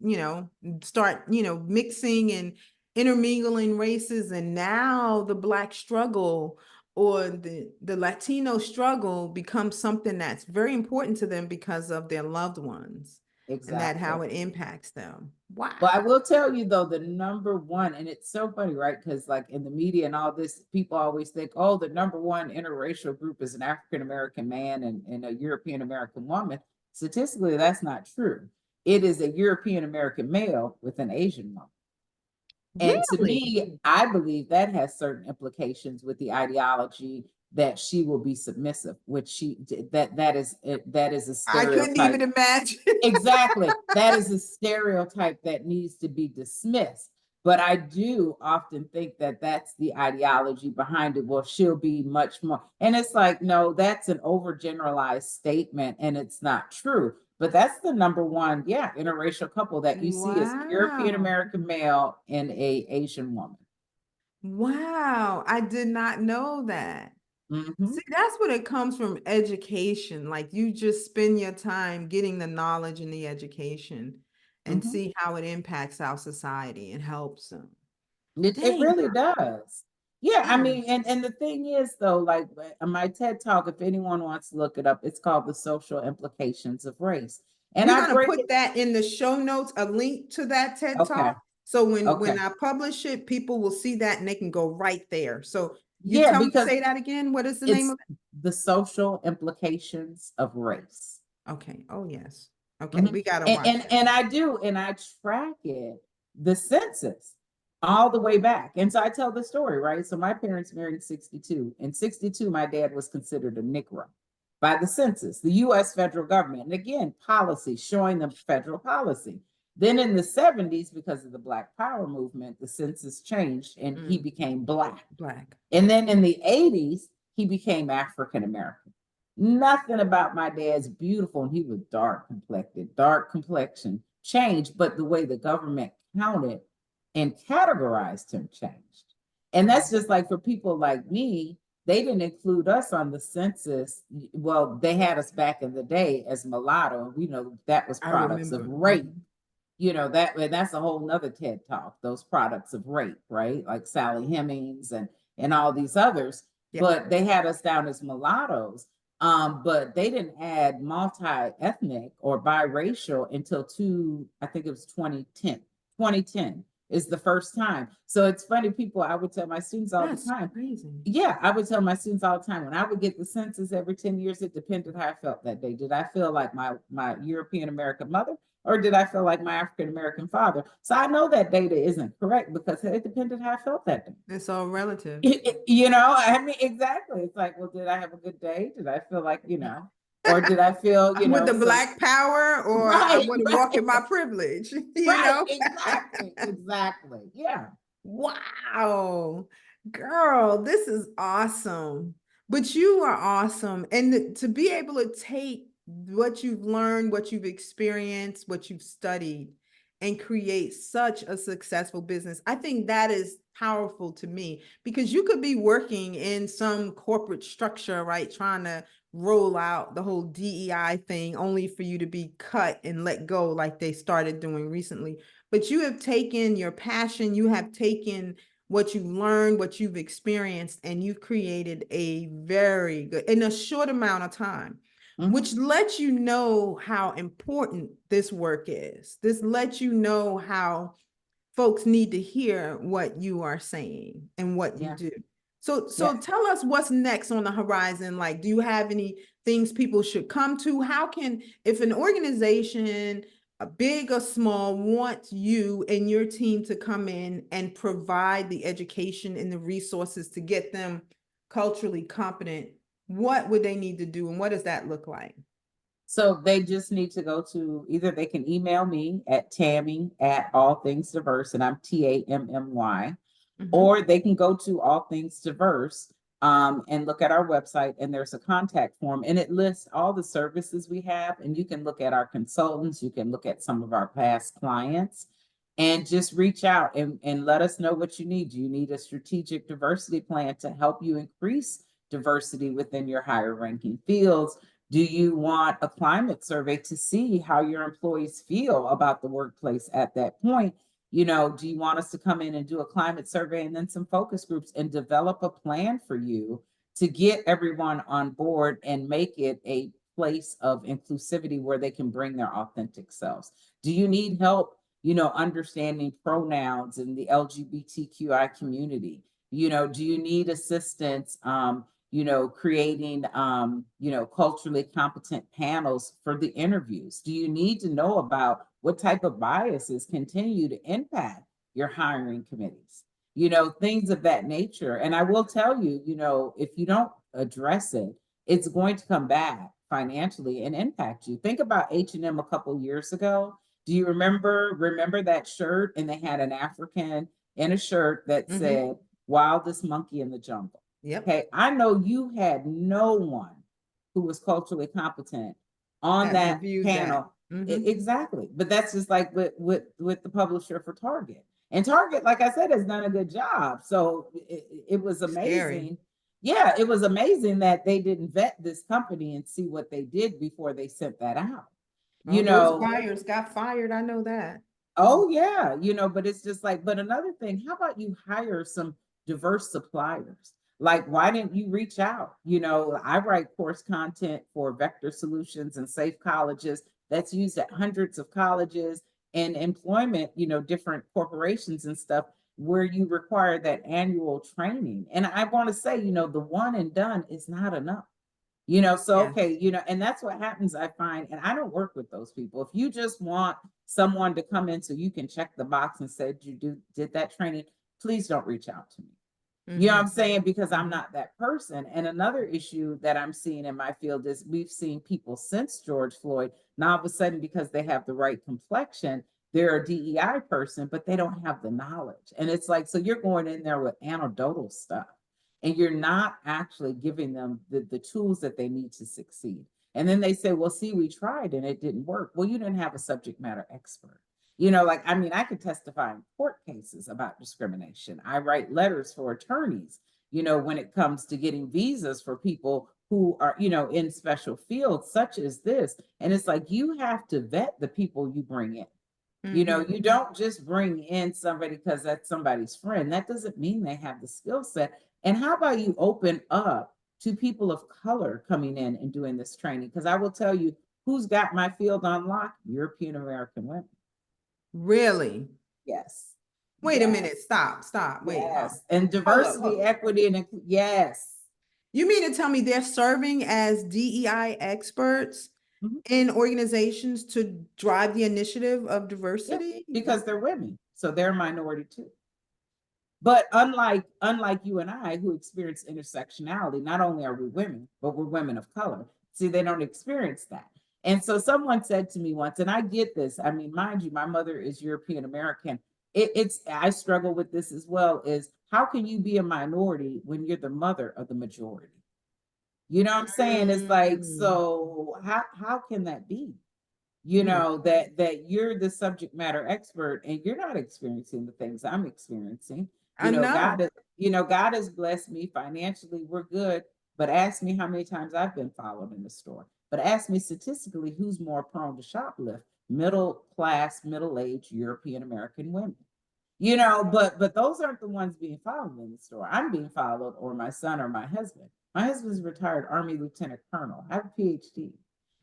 start, mixing and intermingling races, and now the Black struggle or the Latino struggle becomes something that's very important to them because of their loved ones and that Exactly. how it impacts them. Well, I Wow. will tell you though, the number one, and it's so funny, right? Because like in the media and all this, people always think, oh, the number one interracial group is an African American man and a European American woman. Statistically, that's not true. It is a European American male with an Asian woman. And to Really? me, I believe that has certain implications with the ideology that she will be submissive, which that is a I couldn't stereotype. even imagine. Exactly. That is a stereotype that needs to be dismissed. But I do often think that that's the ideology behind it. Well, she'll be much more. And it's like, no, that's an overgeneralized statement and it's not true. But that's the number one, yeah, interracial couple that you see is European Wow. American male and a Asian woman. Wow. I did not know that. Hmm. See, that's what it comes from education. Like you just spend your time getting the knowledge and the education and Hmm. see how it impacts our society and helps them. It Dang. really does. Yeah, I Mm. mean, and the thing is though, like my TED talk, if anyone wants to look it up, it's called The Social Implications of Race. And We're I gonna break put it. that in the show notes, a link to that TED Okay. Talk. So when Okay. I publish it, people will see that and they can go right there. So you Yeah, tell me, because say that again. What is the name it's of the social implications of race. it? Okay. Oh yes. Okay, Mhm. we gotta And, watch and that. and I do, and I track it, the census, all the way back. And so I tell the story, right? So my parents married in 62. In 62, my dad was considered a Negro by the census, the US federal government. And again, policy, showing the federal policy. Then in the 70s, because of the Black Power movement, the census changed and he Mm, became Black. Black. And then in the 80s, he became African American. Nothing about my dad's beautiful, and he was dark complected, dark complexion changed, but the way the government counted and categorized him changed. And that's just like for people like me, they didn't include us on the census. Well, they had us back in the day as mulatto, and we know that was I products of remember. rape. You know, that's a whole nother TED talk, those products of rape, right? Like Sally Hemings and all these others. Yeah. But they had us down as mulattoes. But they didn't add multi-ethnic or biracial until I think it was 2010. 2010 is the first time. So it's funny, people, I would tell my students all the That's time. crazy. Yeah, I would tell my students all the time when I would get the census every 10 years, it depended how I felt that day. Did I feel like my European American mother, or did I feel like my African American father? So I know that data isn't correct because it depended how I felt that day. It's all relative. You know, I mean, exactly. It's like, well, did I have a good day? Did I feel like, or did I feel, With the some Black power, or I right, want to walk right, in my privilege, right, exactly, exactly. Yeah. Wow, girl, this is awesome. But you are awesome. And to be able to take what you've learned, what you've experienced, what you've studied, and create such a successful business. I think that is powerful to me because you could be working in some corporate structure, right? Trying to roll out the whole DEI thing only for you to be cut and let go like they started doing recently. But you have taken your passion, you have taken what you've learned, what you've experienced, and you've created a very good, in a short amount of time, which Mhm. lets you know how important this work is. This lets you know how folks need to hear what you are saying and what you Yeah. do. So, Yeah. so tell us what's next on the horizon. Like, do you have any things people should come to? How can, if an organization, a big or small, wants you and your team to come in and provide the education and the resources to get them culturally competent, what would they need to do and what does that look like? So they just need to go to either they can email me at Tammy at All Things Diverse, and I'm TAMMY, Mhm. or they can go to All Things Diverse and look at our website, and there's a contact form, and it lists all the services we have, and you can look at our consultants, you can look at some of our past clients, and just reach out and let us know what you need. Do you need a strategic diversity plan to help you increase diversity within your higher ranking fields? Do you want a climate survey to see how your employees feel about the workplace at that point? You know, do you want us to come in and do a climate survey and then some focus groups and develop a plan for you to get everyone on board and make it a place of inclusivity where they can bring their authentic selves? Do you need help, understanding pronouns in the LGBTQI community? Do you need assistance, creating, culturally competent panels for the interviews? Do you need to know about what type of biases continue to impact your hiring committees? Things of that nature. And I will tell you, if you don't address it, it's going to come back financially and impact you. Think about H&M a couple years ago. Do you remember that shirt? And they had an African in a shirt that Mhm. said, "Wildest monkey in the jungle." Yep. Okay, I know you had no one who was culturally competent on That that reviewed that. panel. Mhm. Exactly, but that's just like with the publisher for Target. And Target, like I said, has done a good job. So it was Scary. amazing. Yeah, it was amazing that they didn't vet this company and see what they did before they sent that out. Oh, You those know, buyers got fired. I know that. Oh yeah, but it's just like, but another thing, how about you hire some diverse suppliers? Like, why didn't you reach out? I write course content for Vector Solutions and Safe Colleges that's used at hundreds of colleges and employment, different corporations and stuff where you require that annual training. And I want to say, the one and done is not enough. So Yes. okay, and that's what happens, I find, and I don't work with those people. If you just want someone to come in so you can check the box and said you did that training, please don't reach out to me. You know what I'm Mhm. saying? Because I'm Mhm. not that person. And another issue that I'm seeing in my field is we've seen people since George Floyd, now all of a sudden, because they have the right complexion, they're a DEI person, but they don't have the knowledge. And it's like, so you're going in there with anecdotal stuff and you're not actually giving them the tools that they need to succeed. And then they say, well, see, we tried and it didn't work. Well, you didn't have a subject matter expert. Like, I mean, I could testify in court cases about discrimination. I write letters for attorneys, when it comes to getting visas for people who are, in special fields such as this. And it's like, you have to vet the people you bring in. Mhm. You don't just bring in somebody because that's somebody's friend. That doesn't mean they have the skill set. And how about you open up to people of color coming in and doing this training? Because I will tell you who's got my field on lock: European American women. Really? Yes. Wait a minute. Yes. Stop. Stop. Wait. Yes. And Hold up. diversity, Hold. equity, and yes. You mean to tell me they're serving as DEI experts Mhm. in organizations to drive the initiative of Yeah, diversity? because they're women. So they're a minority too. But unlike you and I who experience intersectionality, not only are we women, but we're women of color. See, they don't experience that. And so someone said to me once, and I get this. I mean, mind you, my mother is European American. It's I struggle with this as well. Is how can you be a minority when you're the mother of the majority? You know what I'm saying? It's like, Mm, so how can that be? mm. That you're the subject matter expert and you're not experiencing the things I'm experiencing. I know. God is, God has blessed me financially, we're good, but ask me how many times I've been followed in the store. But ask me statistically who's more prone to shoplift: middle class, middle-aged European American women. But those aren't the ones being followed in the store. I'm being followed, or my son or my husband. My husband's a retired Army Lieutenant Colonel. I have a PhD.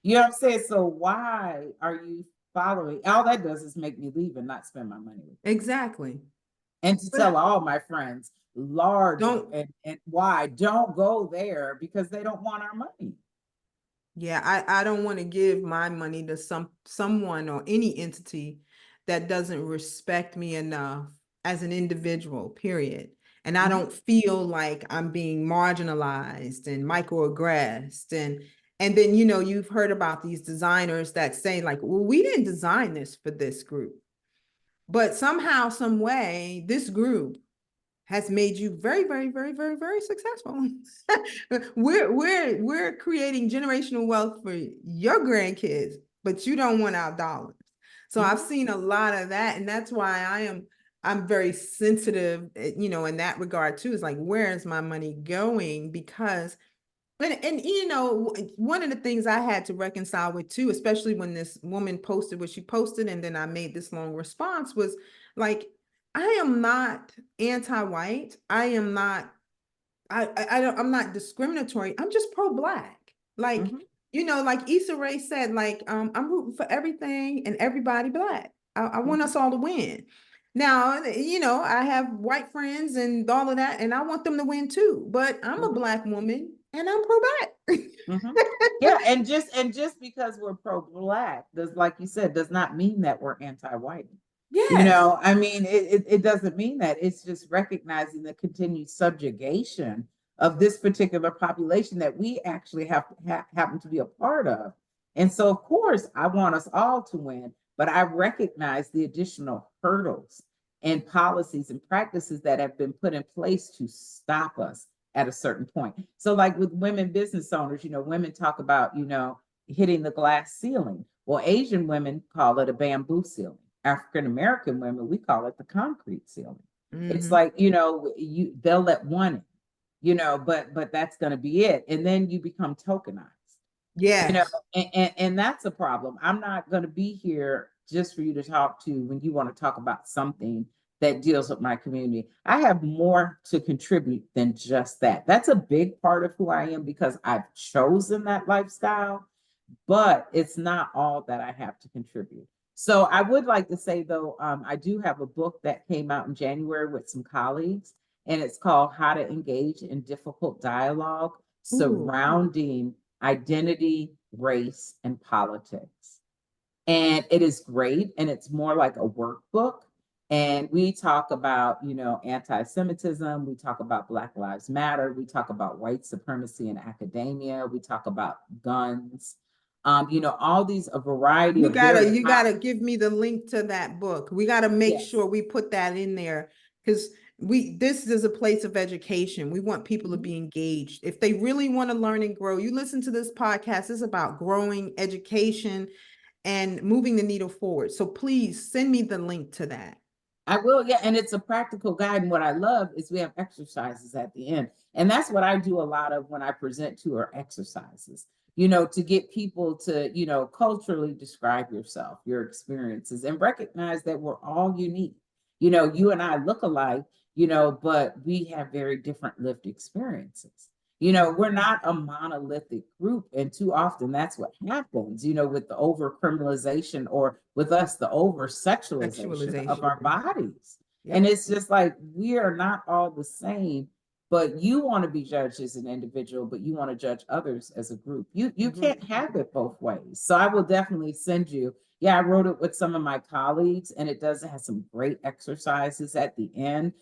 You know what I'm saying? So why are you following? All that does is make me leave and not spend my money with you. Exactly. And to But tell all my friends, large don't, and why, don't go there because they don't want our money. yeah, I don't want to give my money to someone or any entity that doesn't respect me enough as an individual, period. And I Mhm, don't feel like I'm being marginalized and microaggressed. And then, you've heard about these designers that say, like, well, we didn't design this for this group. But somehow, some way, this group has made you very, very, very, very, very successful. We're creating generational wealth for your grandkids, but you don't want our dollars. So I've mhm, seen a lot of that, and that's why I'm very sensitive, in that regard too. Is like, where is my money going? Because and one of the things I had to reconcile with too, especially when this woman posted what she posted, and then I made this long response, was like, I am not anti-white. I am not, I don't, I'm not discriminatory. I'm just pro-black. Like, mhm, like Issa Rae said, like, I'm rooting for everything and everybody black. I want mhm, us all to win. Now, I have white friends and all of that, and I want them to win too. But I'm a mhm. black woman and I'm pro-black. Hmm. Yeah, and just because we're pro-black does, like you said, does not mean that we're anti-white. Yes. I mean, it doesn't mean that. It's just recognizing the continued subjugation of this particular population that we actually happen to be a part of. And so, of course, I want us all to win, but I recognize the additional hurdles and policies and practices that have been put in place to stop us at a certain point. So, like with women business owners, women talk about, hitting the glass ceiling. Well, Asian women call it a bamboo ceiling. African American women, we call it the concrete ceiling. It's Mm-hmm. like, they'll let one in, but that's going to be it. And then you become tokenized, you know, Yes. and that's a problem. I'm not going to be here just for you to talk to when you want to talk about something that deals with my community. I have more to contribute than just that. That's a big part of who I am because I've chosen that lifestyle, but it's not all that I have to contribute. So I would like to say though, I do have a book that came out in January with some colleagues, and it's called How to Engage in Difficult Dialogue Ooh. Surrounding Identity, Race, and Politics. And it is great, and it's more like a workbook. And we talk about, anti-Semitism, we talk about Black Lives Matter, we talk about white supremacy in academia, we talk about guns, all these, a variety You of very gotta, you hot, gotta give me the link to that book. We gotta make yes. sure we put that in there because this is a place of education. We want people to Mhm. be engaged. If they really want to learn and grow, you listen to this podcast, it's about growing education and moving the needle forward. So please send me the link to that. I will, yeah. And it's a practical guide. And what I love is we have exercises at the end. And that's what I do a lot of when I present to our exercises, to get people to, culturally describe yourself, your experiences, and recognize that we're all unique. You and I look alike, but we have very different lived experiences. We're not a monolithic group. And too often that's what happens, with the over criminalization, or with us, the over sexualization of Sexualization. our bodies. And Yep. it's just like, we are not all the same, but you want to be judged as an individual, but you want to judge others as a group. You Group. can't have it both ways. So I will definitely send you. Yeah, I wrote it with some of my colleagues, and it does have some great exercises at the end.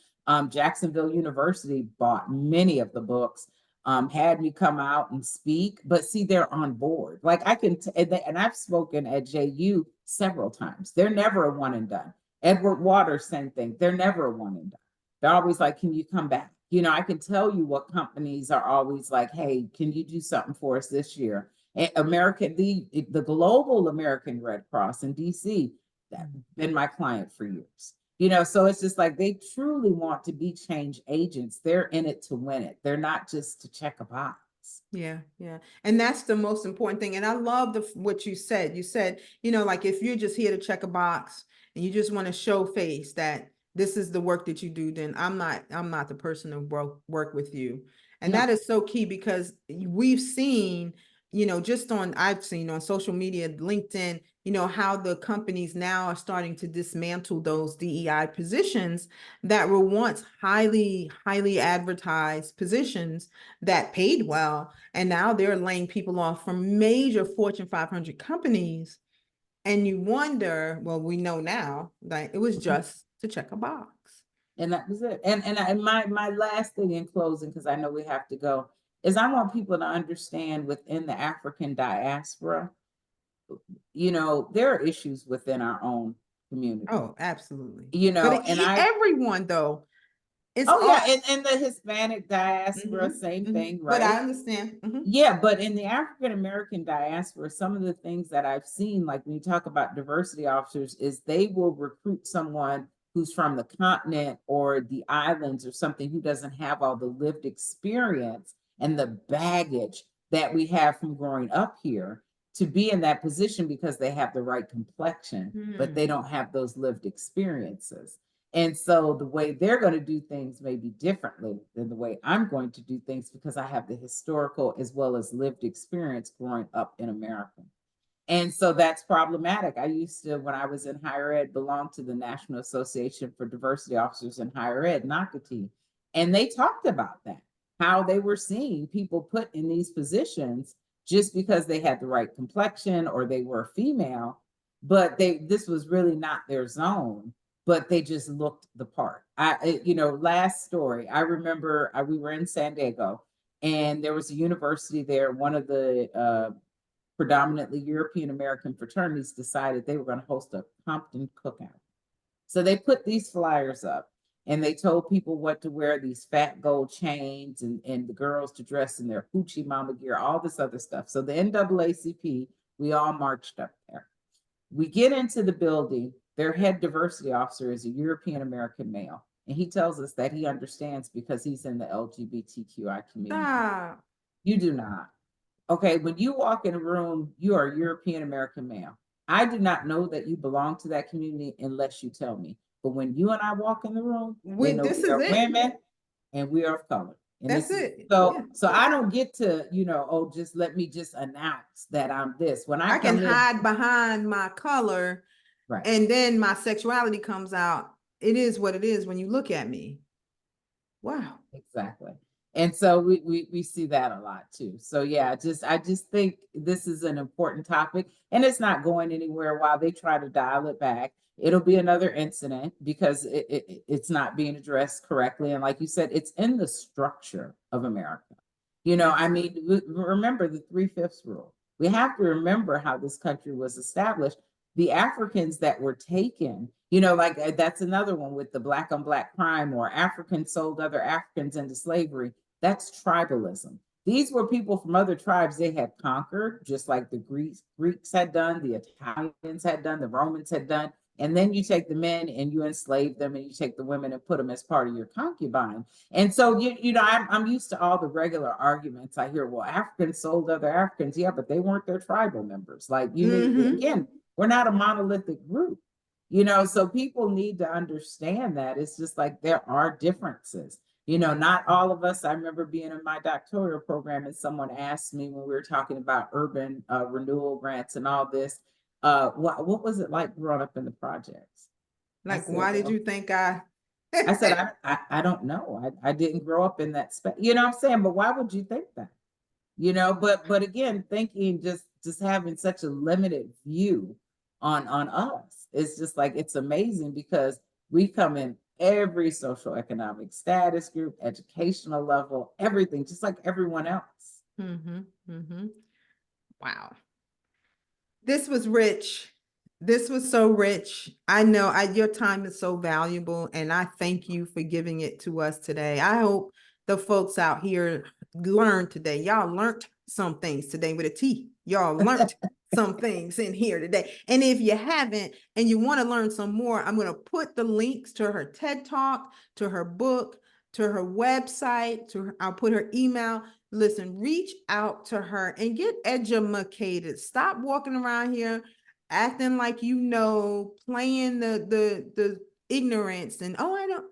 Jacksonville University bought many of the books, had me come out and speak, but see, they're on board. Like I can, and I've spoken at JU several times. They're never a one and done. Edward Waters, same thing. They're never a one and done. They're always like, can you come back? I can tell you what companies are always like, hey, can you do something for us this year? And the global American Red Cross in DC, that's been my client for years. So it's just like they truly want to be change agents. They're in it to win it. They're not just to check a box. Yeah, yeah. And that's the most important thing. And I love what you said. You said, like if you're just here to check a box and you just want to show face that this is the work that you do, then I'm not the person to work with you. And No. that is so key because we've seen, I've seen on social media, LinkedIn, how the companies now are starting to dismantle those DEI positions that were once highly, highly advertised positions that paid well. And now they're laying people off from major Fortune 500 companies. And you wonder, well, we know now that it was just to check a box. And that was it. My last thing in closing, because I know we have to go, is I want people to understand within the African diaspora, there are issues within our own community. Oh, absolutely. But and everyone though, it's oh all. yeah, and the Hispanic diaspora, Mhm, same mhm. thing, But I right? understand. Yeah, but in the African American diaspora, some of the things that I've seen, like when you talk about diversity officers, is they will recruit someone who's from the continent or the islands or something who doesn't have all the lived experience and the baggage that we have from growing up here to be in that position because they have the right complexion, but they don't have those lived experiences. And so the way they're going to do things may be differently than the way I'm going to do things because I have the historical as well as lived experience growing up in America. And so that's problematic. I used to, when I was in higher ed, belong to the National Association for Diversity Officers in Higher Ed, NACATI. And they talked about that, how they were seeing people put in these positions just because they had the right complexion or they were female, but this was really not their zone, but they just looked the part. Last story, I remember we were in San Diego and there was a university there, one of the predominantly European American fraternities decided they were going to host a Compton cookout. So they put these flyers up and they told people what to wear, these fat gold chains, and the girls to dress in their hoochie mama gear, all this other stuff. So the NAACP, we all marched up there. We get into the building, their head diversity officer is a European American male. And he tells us that he understands because he's in the LGBTQI community. Stop. You do not. Okay, when you walk in a room, you are a European American male. I do not know that you belong to that community unless you tell me. But when you and I walk in the room, they know This we is are it. women and we are of color. And That's this is it. so Yeah. so I don't get to, oh, just let me just announce that I'm this. When I I can come in, hide behind my color right. and then my sexuality comes out. It is what it is when you look at me. Wow. Exactly. And so we see that a lot too. So yeah, I just think this is an important topic and it's not going anywhere while they try to dial it back. It'll be another incident because it's not being addressed correctly. And like you said, it's in the structure of America. I mean, remember the 3/5 rule. We have to remember how this country was established. The Africans that were taken, like that's another one with the black on black crime or Africans sold other Africans into slavery. That's tribalism. These were people from other tribes they had conquered, just like the Greeks had done, the Italians had done, the Romans had done. And then you take the men and you enslave them, and you take the women and put them as part of your concubine. And so I'm used to all the regular arguments I hear. Well, Africans sold other Africans, yeah, but they weren't their tribal members. Like again, we're not a monolithic group. So people need to understand that it's just like there are differences. Not all of us. I remember being in my doctoral program and someone asked me when we were talking about urban renewal grants and all this, what was it like growing up in the projects? Like, Said, why did well, you think I said, I don't know. I didn't grow up in that space. You know what I'm saying? But why would you think that? But again, thinking just having such a limited view on us. It's just like it's amazing because we come in every social economic status group, educational level, everything, just like everyone else. Wow. This was rich. This was so rich. I know your time is so valuable, and I thank you for giving it to us today. I hope the folks out here learned today. Y'all learned some things today with a T. Y'all learned some things in here today. And if you haven't and you want to learn some more, I'm going to put the links to her TED Talk, to her book, to her website, I'll put her email. Listen, reach out to her and get educated. Stop walking around here acting like playing the ignorance and oh, I don't.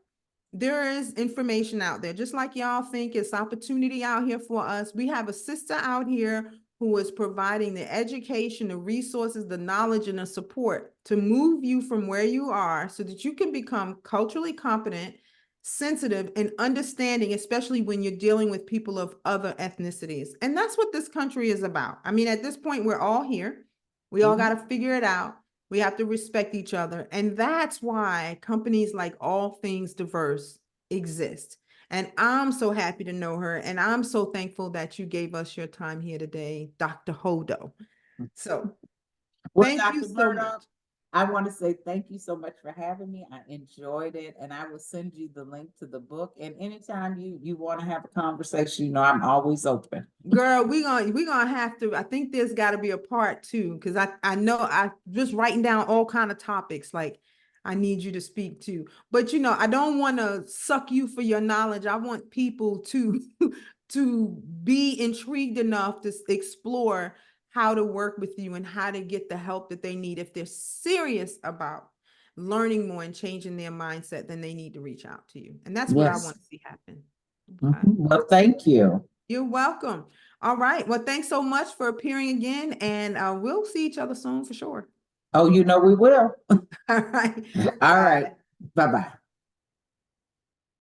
There is information out there, just like y'all think it's opportunity out here for us. We have a sister out here who is providing the education, the resources, the knowledge, and the support to move you from where you are so that you can become culturally competent, sensitive, and understanding, especially when you're dealing with people of other ethnicities. And that's what this country is about. I mean, at this point, we're all here. We all got to figure it out. We have to respect each other. And that's why companies like All Things Diverse exist. And I'm so happy to know her. And I'm so thankful that you gave us your time here today, Dr. Hodo. So Well, thank you Dr. so Murdoch, much. I want to say thank you so much for having me. I enjoyed it, and I will send you the link to the book. And anytime you want to have a conversation, I'm always open. Girl, we gonna have to. I think there's got to be a part two because I know I just writing down all kind of topics like I need you to speak to. But I don't want to suck you for your knowledge. I want people to to be intrigued enough to explore how to work with you and how to get the help that they need if they're serious about learning more and changing their mindset. Then they need to reach out to you, and that's what I Yes. want to see happen. Okay. Well, thank you. You're welcome. All right. Well, thanks so much for appearing again, and we'll see each other soon for sure. Oh, we will. All right. All right. Bye. Bye-bye.